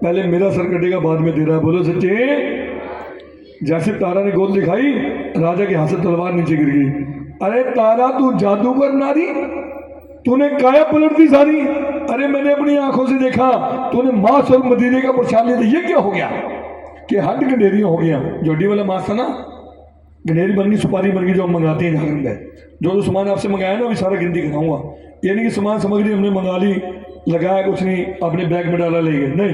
पहले मेरा सर कटेगा बाद में तेरा। बोलो सच्चे। जैसे तारा ने गोद दिखाई, राजा के हाथ से तलवार नीचे गिर गई। अरे तारा तू जादूगर नारी, तूने काया पलट दी सारी। अरे मैंने अपनी आंखों से देखा तूने मांस और मदीने का प्रसाद लिया। ये क्या हो गया कि हड्ड गंडेरियां हो गया। जोडी वाला मांस था ना, गंडेरी बन गई, सुपारी बन गई जो हम मंगाते हैं जागरण में। जो सामान आपसे मंगाया ना, अभी सारा गिनती कराऊंगा। ये नहीं कि सामान सामग्री हमने मंगा ली, लगाया कुछ नहीं, अपने बैग में डाला ले गए, नहीं।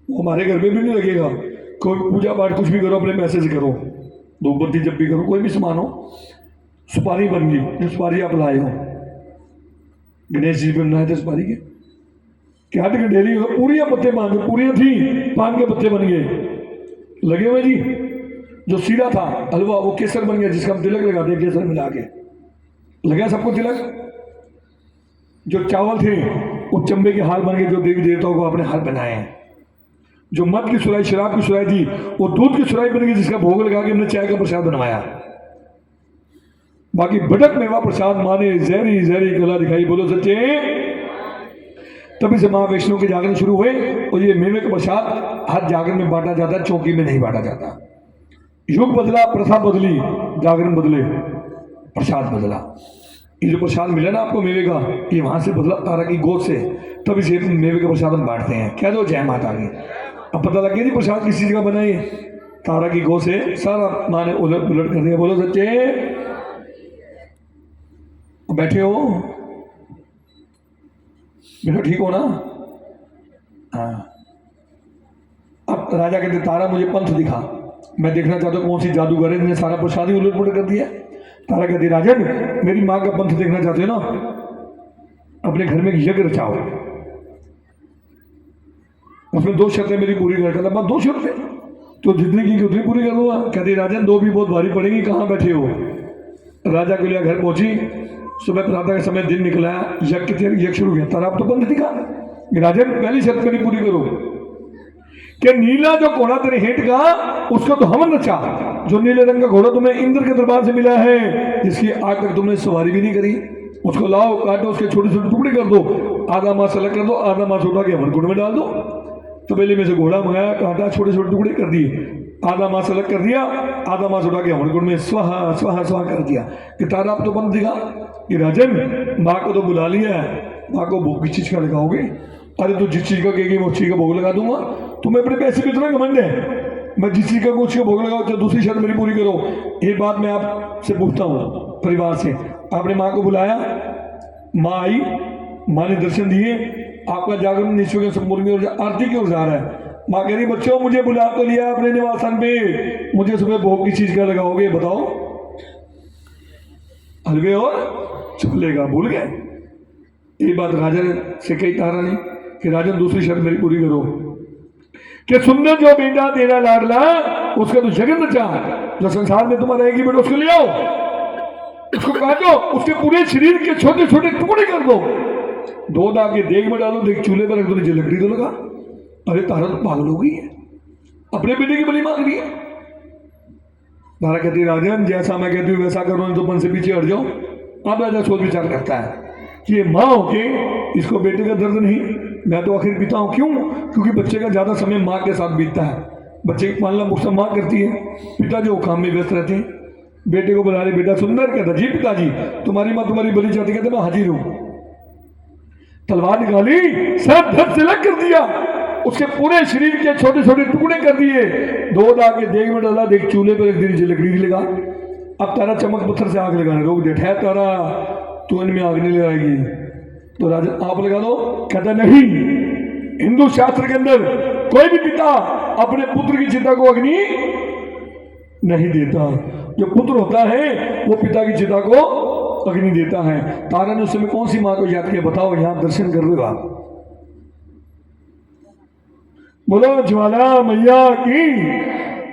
वो हमारे घर में भी नहीं लगेगा। कोई पूजा पाठ कुछ भी करो अपने पैसे से करो, धूपबत्ती जब भी करो, कोई भी सामान हो। सुपारी बन गई, जो सुपारी आप लाए हो, गणेश जी पे बनाए थे सुपारी के, क्या गंडेरी हो, पूरियां पत्ते बांध, पूरियां थी पान के पत्ते बन गए लगे हुए जी। जो सीधा था हलवा वो केसर बन गया, जिसका हम तिलक लगाते हैं केसर मिला के, लगा सबको तिलक। जो चावल थे वो चंबे के हार बन गए, जो देवी देवताओं को आपने हार बनाए हैं। जो मद की सुराई, शराब की सुराई थी, वो दूध की सुराई बन गई, जिसका भोग लगा के हमने चाय का प्रसाद बनवाया। बाकी बटक मेवा प्रसाद माने जहरी जहरी गला दिखाई। बोलो सच्चे। तभी से माँ वैष्णो के जागरण शुरू हुए। और ये मेवे का प्रसाद हर जागरण में बांटा जाता है, चौकी में नहीं बांटा जाता। युग बदला, प्रथा बदली, जागरण बदले, प्रसाद बदला। ये जो प्रसाद मिला ना आपको मेवे का, ये वहां से बदला तारा की गोद से। तभी से मेवे का प्रसाद हम बांटते हैं। कह दो जय माता की। अब पता लग गया नहीं प्रसाद किसी जगह बनाई है, तारा की गोद से सारा माँ ने उलट पुलट कर दिया। बोलो सच्चे। बैठे हो बेटा, ठीक हो ना? हाँ। अब राजा कहते तारा मुझे पंथ दिखा, मैं देखना चाहता हूँ कौन सी जादूगर है जिन्हें सारा प्रसाद ही उलट पुलट कर दिया। तारा कहती राजन मेरी माँ का पंथ देखना चाहते हो ना, अपने घर में एक यज्ञ रचाओ, उसमें 2 शर्तें मेरी पूरी कर। कहता मैं 2 शर्तें तो जितनी की उतनी पूरी कर दूंगा। कहती राजन 2 भी बहुत भारी पड़ेगी, कहाँ बैठे हो? राजा के लिए घर पहुंची। सुबह प्रातः के समय दिन निकला, यज्ञ शुरू किया। तारा अब तो पंथ दिखा। राजन पहली शर्त मेरी पूरी करो कि नीला जो घोड़ा तेरे हेठ का, उसको तो हमन नचा। जो नीले रंग का घोड़ा तुम्हें इंद्र के दरबार से मिला है, जिसकी आज तक तुमने सवारी भी नहीं करी, उसको लाओ, काटो, उसके छोटे छोटे टुकड़े कर दो, आधा मांस अलग कर दो, आधा मांस उठा के हमन में डाल दो। तबेले में से घोड़ा मंगाया, काटा, छोटे छोटे टुकड़े कर दिए, आधा मांस अलग कर दिया, आधा मांस उठा के हमन में स्वाहा स्वाहा स्वाहा कर दिया। कि तारा अब तो पंथ दिखा कि राजन माँ को तो बुला लिया है, माँ को भोग किस चीज का लगाओगे? अरे तू जिस चीज का कहेगी मैं उस चीज का भोग लगा दूंगा। तुम्हें अपने पैसे पे इतना घमंड है, मैं जिस चीज का कुछ का भोग लगाओ, तो दूसरी शर्त मेरी पूरी करो। एक बात मैं आपसे पूछता हूँ परिवार से, आपने माँ को बुलाया, माँ आई, माँ ने दर्शन दिए, आपका जागरण निश्चय के संपूर्ण की ओर आरती की ओर जा रहा है। माँ कह रही बच्चों मुझे बुला तो लिया अपने निवासन पे, मुझे सुबह भोग किस चीज का लगाओगे बताओ? हलवे और छोले का। भूल गए? ये बात राजा से कही तारा ने कि राजन दूसरी शर्त मेरी पूरी करो कि सुंदर जो बेटा तेरा लाडला, उसका तो जगन नचा, जो संसार में तुम्हारा रहेगी बेटा उसको ले आओ, उसको काटो, उसके पूरे शरीर के छोटे छोटे टुकड़े कर दो, 2 दाग के देग में डालो, देख चूल्हे पर रख दो, नीचे लकड़ी तो लगा। अरे तारा तो पागल हो गई है, अपने बेटे की बलि मांग रही है। तारा कहती राजन जैसा मैं कहती हूँ वैसा करो, तो मन से पीछे हट जाओ। अब राजा सोच विचार करता है कि ये माँ होके इसको बेटे का दर्द नहीं, मैं तो आखिर पिता हूँ। क्यों? क्योंकि बच्चे का ज़्यादा समय माँ के साथ बीतता है, बच्चे की पालना पोषण माँ करती है, पिता जो काम में व्यस्त रहते हैं। बेटे को बुला रहे, बेटा सुंदर कहता जी पिताजी तुम्हारी माँ तुम्हारी बलि चाहती, कहते मैं हाजिर हूं। तलवार निकाली, सर धड़ से अलग कर दिया, उसके पूरे शरीर के छोटे छोटे टुकड़े कर दिए, दो दागे देग में डाला, देख चूल्हे पर रख दी, नीचे लकड़ी लगा। अब तारा चमक पत्थर से आग लगाने रोक दे, ठहर तारा तू इनमें आग नहीं लगाएगी। तो राजा आप लगा दो, कहता नहीं, हिंदू शास्त्र के अंदर कोई भी पिता अपने पुत्र की चिता को अग्नि नहीं देता। जो पुत्र होता है वो पिता की चिता को अग्नि देता है। तारा ने उस समय कौन सी मां को याद किया बताओ, यहां दर्शन कर रहे हो आप। बोलो ज्वाला मैया की।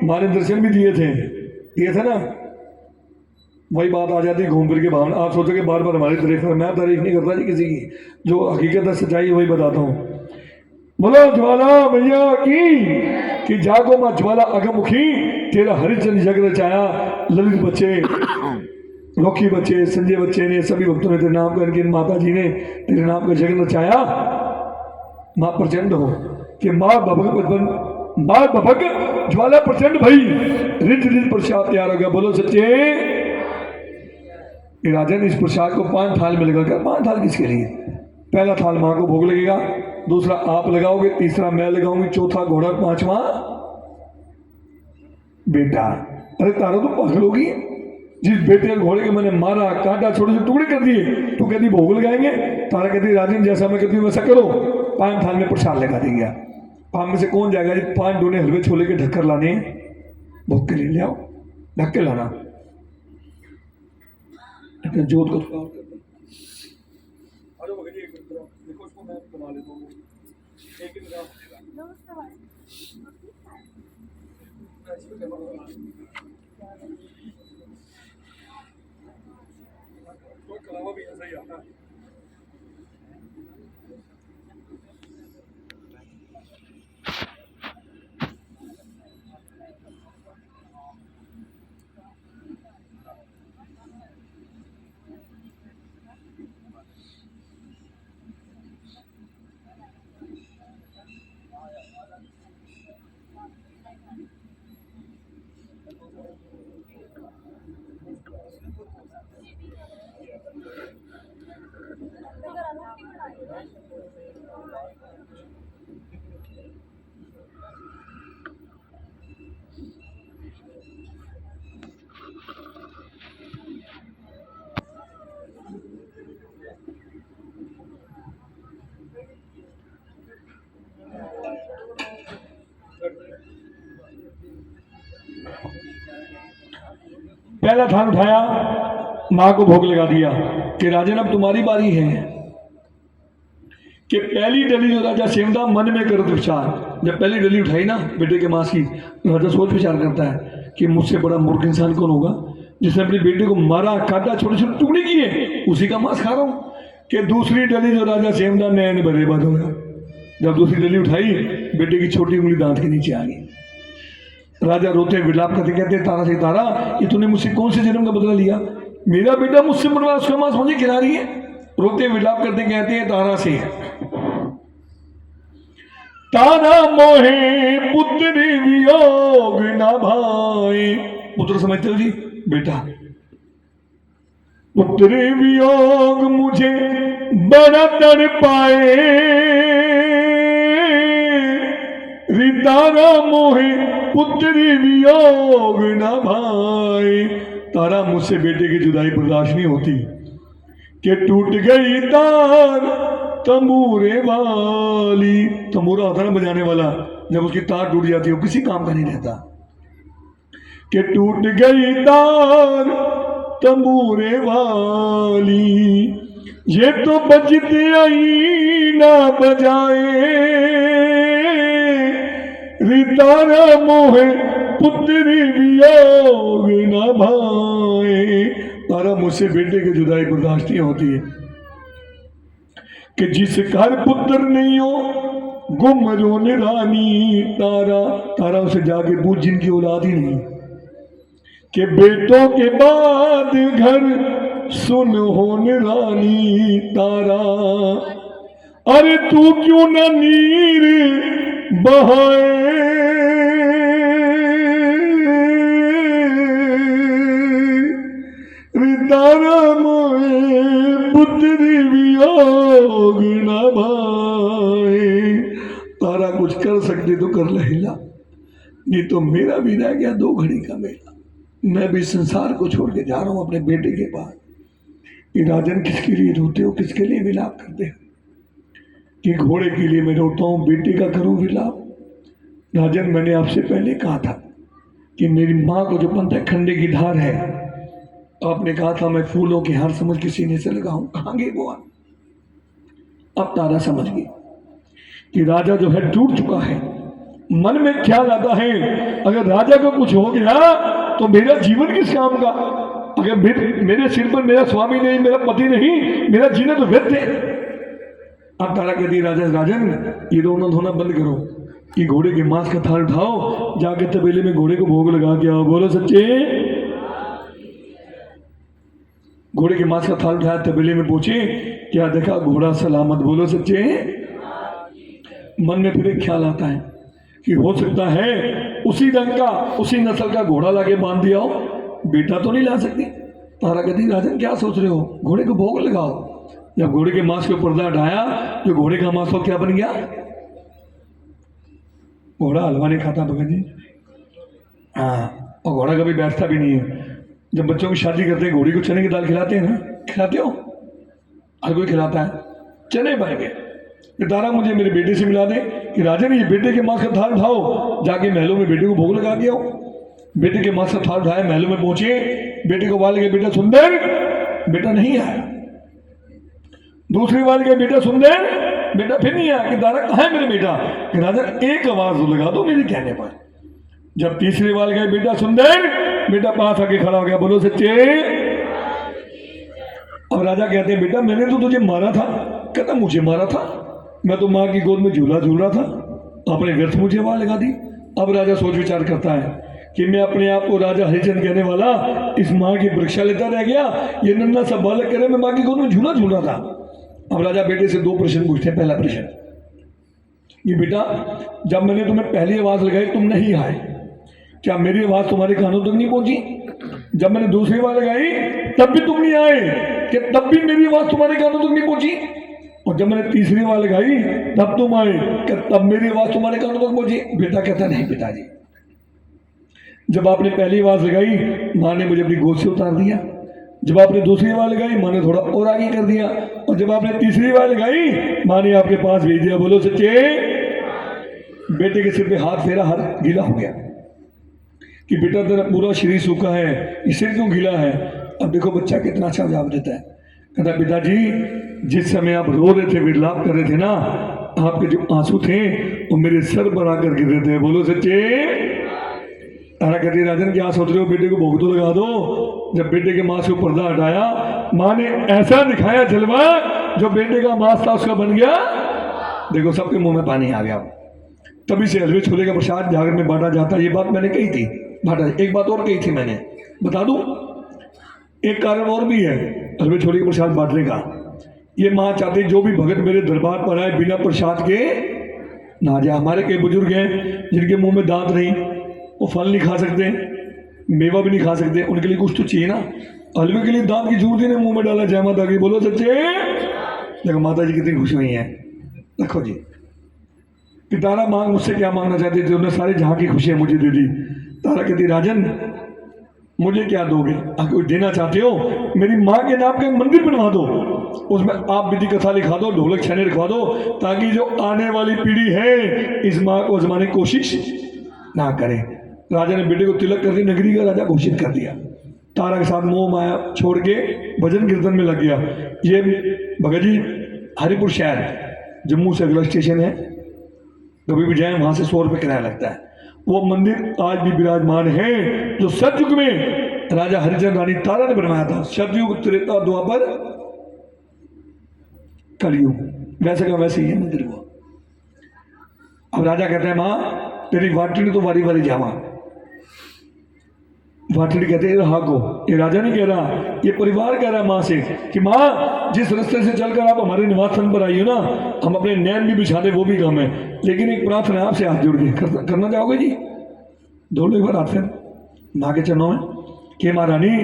हमारे दर्शन भी दिए थे ना। वही बात आ जाती घूम फिर के भावना। आप सोचोगे बार बार हमारी तारीफ कर, मैं तारीफ नहीं करता जी किसी की, जो हकीकत है सच्चाई वही बताता हूँ। बोलो ज्वाला मैया की कि जागो मां ज्वाला अगमुखी, तेरा हरिचंद जग रचाया। ललित बच्चे, रोखी बच्चे, संजय बच्चे ने, सभी भक्तों ने तेरे नाम का, इनके माता जी ने तेरे नाम का जग रचाया। मां प्रचंड हो कि मां बभक ज्वाला प्रचंड भई, रिज रिज प्रसाद तैयार हो गया। बोलो सच्चे। राजा ने इस प्रसाद को 5 थाल में लगा कर, 5 थाल किसके लिए? पहला थाल मां को भोग लगेगा, दूसरा आप लगाओगे, तीसरा मैं लगाऊंगी, चौथा घोड़ा, 5वां बेटा। अरे तारा तो पागल होगी, जिस बेटे घोड़े के मैंने मारा, काटा, छोटे छोटे टुकड़े कर दिए, तो कहती भोग लगाएंगे। तारा कहती राजन जैसा मैं कहती हूँ वैसा करो, 5 थाल में प्रसाद लगा देंगे। आप में से कौन जाएगा जी 5 डोने हलवे छोले के ढक्कर लाने, भोग के लिए ले आओ, ढक के लाना। अपने जोत को थोड़ा और करते हैं। देखो इसको मैं बना लेता हूँ, एक ही निगाह तो कलावा भी ऐसा ही आता है। पहला थान उठाया, मां को भोग लगा दिया कि राजन अब तुम्हारी बारी है। कि पहली डली जो राजा सेवदा मन में कर विचार, जब पहली डली उठाई ना बेटे के मांस की, तो राजा सोच विचार करता है कि मुझसे बड़ा मूर्ख इंसान कौन होगा जिसने अपने बेटे को मारा, काटा, छोटे छोटे टुकड़े किए, उसी का मांस खा रहा हूँ। कि दूसरी डली जो राजा सेवदा नैन बर्बाद हो गया। जब दूसरी डली उठाई, बेटे की छोटी उंगली दांत के नीचे आ गई। राजा रोते विलाप करते कहते तारा से, तारा ये तूने मुझसे कौन से जन्म का बदला लिया? मेरा बेटा मुझसे मरवा, उसका मांस मुझे खिला रही है। रोते विलाप करते कहते हैं तारा से, तारा मोहे पुत्र वियोग न भाई। पुत्र समझते हो जी? बेटा। पुत्र वियोग मुझे बड़ा तड़पाए, तारा मोहे पुत्र वियोग न भाई। तारा मुझसे बेटे की जुदाई बर्दाश्त नहीं होती कि टूट गई तार तंबूरे वाली। तंबूरा होता ना बजाने वाला, जब उसकी तार टूट जाती है वो किसी काम का नहीं रहता। कि टूट गई तार तंबूरे वाली, ये तो बजते आई ना बजाए, तारा मोहे पुत्र वियोग न भाए। तारा मुझसे बेटे की जुदाई बर्दाश्त नहीं होती है कि जिस घर पुत्र नहीं हो गुम रोने रानी। तारा उसे जाके पूछ जिनकी औलाद ही नहीं, कि बेटों के बाद घर सुन होने रानी। तारा अरे तू क्यों न नीर बहाए, तारा मोए पुत्री वियोग न भाए। तारा कुछ कर सकती तो कर लहिला, नहीं तो मेरा भी रह गया 2 घड़ी का मेला। मैं भी संसार को छोड़ के जा रहा हूँ अपने बेटे के पास। कि राजन किसके लिए रोते हो, किसके लिए विलाप करते हो? कि घोड़े के लिए मैं रोता हूँ, बेटे का करूँ विलाप? राजन मैंने आपसे पहले कहा था कि मेरी माँ को जो पंथ खंडे की धार है, आपने कहा था मैं फूलों के हार समझ के सीने से लगाऊं। कहाँ गई वो? अब तारा समझ गई कि राजा जो है टूट चुका है। मन में ख्याल आता है अगर राजा को कुछ हो गया तो मेरा जीवन किस काम का? अगर मेरे सिर पर मेरा स्वामी नहीं, मेरा पति नहीं, मेरा जीना तो व्यर्थ है। अब तारा कहती है राजन ये रोना धोना बंद करो, कि घोड़े के मांस का थाल उठाओ, जाके तबेले में घोड़े को भोग लगा के आओ। बोलो सच्चे। घोड़े के मांस का थाल उठाया, तबेले में पहुंचे, क्या देखा? घोड़ा सलामत। बोलो सच्चे। मन में फिर एक ख्याल आता है कि हो सकता है उसी रंग का, उसी नस्ल का घोड़ा लाके बांध दिया हो, बेटा तो नहीं ला सकती। तारा कहती राजन क्या सोच रहे हो, घोड़े को भोग लगाओ। जब घोड़े के मांस के पर्दा हटाया तो घोड़े का मांस तो क्या बन गया? घोड़ा हलवा नहीं खाता भगत जी। हाँ, और घोड़ा कभी बैठता भी नहीं है। जब बच्चों की शादी करते हैं घोड़ी को चने की दाल खिलाते हैं ना, खिलाते हो? हर कोई खिलाता है। चने बन गए। तारा मुझे मेरे बेटे से मिला दे कि राजन ये बेटे के मांस का थाल उठाओ, जाके महलों में बेटे को भोग लगा के आओ। बेटे के मांस का थाल उठाया, महलों में पहुंचे, बेटे को बाल के बेटा सुंदर, बेटा नहीं आया। दूसरी बार के बेटा सुंदर, बेटा फिर नहीं आया। कि तारा कहाँ है मेरे बेटा? कि राजन एक आवाज लगा दो मेरे कहने पर। जब तीसरी बार गए बेटा सुंदर, बेटा पास आके खड़ा हो गया। बोलो सच्चे। अब राजा कहते हैं बेटा मैंने तो तुझे मारा था। कहता मुझे मारा था? मैं तो माँ की गोद में झूला झूल रहा था, आपने व्यर्थ मुझे वहां लगा दी। अब राजा सोच विचार करता है कि मैं अपने आप को राजा हरिचंद कहने वाला इस माँ की परीक्षा लेता रह गया। ये नन्ना सा बालक करे मैं माँ की गोद में झूला झूल रहा था। अब राजा बेटे से 2 प्रश्न पूछते हैं। पहला प्रश्न ये बेटा जब मैंने तुम्हें पहली आवाज लगाई तुम नहीं आए, क्या मेरी आवाज तुम्हारे कानों तक नहीं पहुंची? जब मैंने दूसरी बार लगाई तब भी तुम नहीं आए, क्या तब भी मेरी आवाज तुम्हारे कानों तक नहीं पहुंची? और जब मैंने तीसरी बार लगाई तब तुम आए, क्या तब मेरी आवाज तुम्हारे कानों तक पहुंची? बेटा कहता नहीं पिताजी, जब आपने पहली आवाज लगाई माँ ने मुझे अपनी गोद से उतार दिया, जब आपने दूसरी बार लगाई माँ ने थोड़ा और आगे कर दिया, और जब आपने तीसरी बार लगाई माँ ने आपके पास भेज दिया। बोलो सच्चे। बेटे के सिर पे हाथ फेरा, हाथ गीला हो गया कि बेटा तेरा पूरा शरीर सूखा है, ये सिर क्यों गीला है? अब देखो बच्चा कितना अच्छा जवाब देता है। कहता पिताजी जिस समय आप रो रहे थे, विलाप कर रहे थे ना, आपके जो आंसू थे वो मेरे सर पर आकर गिर रहे थे। बोलो सच्चे। तारा कहती राजन क्या सोच रहे हो, बेटे को भोग तो लगा दो। जब बेटे के मांस को पर्दा हटाया माँ ने ऐसा दिखाया जलवा, जो बेटे का मांस था उसका बन गया। देखो सबके मुंह में पानी आ गया। तभी से हलवे छोले का प्रसाद जागर में बांटा जाता है। ये बात मैंने कही थी, बांटा। एक बात और कही थी मैंने, बता दूं, एक कारण और भी है हलवे छोले के प्रसाद बांटने का। ये माँ चाहती जो भी भगत मेरे दरबार पर आए बिना प्रसाद के ना जाए। हमारे कई बुजुर्ग हैं जिनके मुंह में दांत नहीं, वो फल नहीं खा सकते, मेवा भी नहीं खा सकते, उनके लिए कुछ तो चाहिए ना। हलवे के लिए दांत की जूती ने मुंह में डाला। जय माता की। बोलो सच्चे। देखो माता जी कितनी खुश हुई हैं। देखो जी तारा मांग मुझसे क्या मांगना चाहती थी, उन्होंने सारी जहां की खुशियां मुझे दे दी। तारा कहती राजन मुझे क्या दोगे? अगर कोई देना चाहते हो मेरी माँ के नाम का मंदिर बनवा दो, उसमें आप विधि कथा लिखा दो, ढोलक छाने रखवा दो, ताकि जो आने वाली पीढ़ी है इस माँ को आजमाने की कोशिश ना करे। राजा ने बेटे को तिलक कर दी, नगरी का राजा घोषित कर दिया। तारा के साथ मोह माया छोड़ के भजन कीर्तन में लग गया। ये भगत जी हरिपुर शहर जम्मू से अगला स्टेशन है, कभी भी जाए वहां से 100 रुपये किराया लगता है। वो मंदिर आज भी विराजमान है जो सतयुग में राजा हरिचंद रानी तारा ने बनवाया था। सतयुग, त्रेता, द्वापर, कलयुग, वैसे का वैसे ही है मंदिर वो। अब राजा कहते हैं माँ तेरी वाटड़ी तो वारी वारी जावा। वाटड़ी कहते हैं हाँ को, ये राजा नहीं कह रहा, ये परिवार कह रहा है माँ से कि माँ जिस रास्ते से चलकर आप हमारे निवास स्थान पर आई हो ना, हम अपने नैन भी बिछा दे वो भी कम है, लेकिन एक प्रार्थना आपसे हाथ जोड़ के करना चाहोगे जी? दो एक बार हाथ फिर माँ के चरणों में कि माँ रानी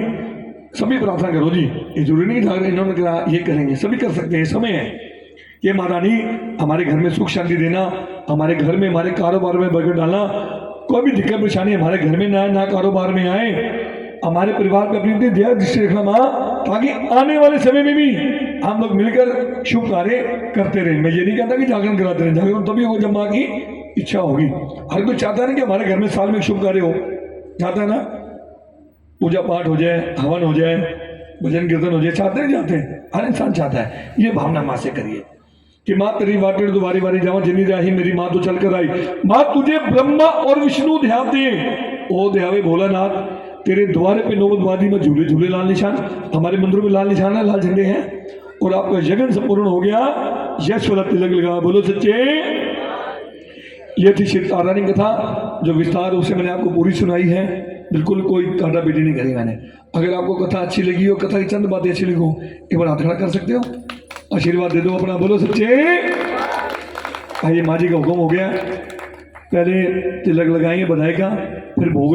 सभी प्रार्थना करो जी, ये जरूरी नहीं था इन्होंने कहा ये करेंगे, सभी कर सकते हैं, समय है। ये महारानी हमारे घर में सुख शांति देना, हमारे घर में हमारे कारोबार में बरकत डालना, कोई भी दिक्कत परेशानी हमारे घर में ना आए, ना कारोबार में आए, हमारे परिवार पर अपनी दया दृष्टि रखना माँ, ताकि आने वाले समय में भी हम लोग मिलकर शुभ कार्य करते रहें। मैं ये नहीं कहता कि जागरण कराते रहें, जागरण तभी होगा जब माँ की इच्छा होगी। हर कोई चाहता है ना कि हमारे घर में साल में एक शुभ कार्य हो, चाहता है ना, पूजा पाठ हो जाए, हवन हो जाए, भजन कीर्तन हो जाए, चाहते हैं जाते हैं, हर इंसान चाहता है। ये भावना माँ से करिए कि माँ तेरी वाटें तो बारी बारी जावा, जिनी राही मेरी माँ तो चल कर आई। माँ तुझे ब्रह्मा और विष्णु ध्याते, ओ ध्यावे भोलानाथ, तेरे द्वारे पे नौबतवादी में झूले झूले लाल निशान, हमारे मंदिरों में लाल निशान है, लाल झंडे हैं, और आपका यज्ञ संपूर्ण हो गया। यश वाला तिलक लगा, बोलो सच्चे। ये थी श्री तारानी कथा, जो विस्तार रूप से मैंने आपको पूरी सुनाई है, बिल्कुल कोई काटा पीटी नहीं करी मैंने। अगर आपको कथा अच्छी लगी हो, कथा की चंद बातें अच्छी लगी हो, एक बार हाथ खड़ा कर सकते हो, आशीर्वाद दे दो अपना, बोलो सच्चे। आइए, माँ जी का हुक्म हो गया, पहले तिलक लगाएंगे बधाई का, फिर भोग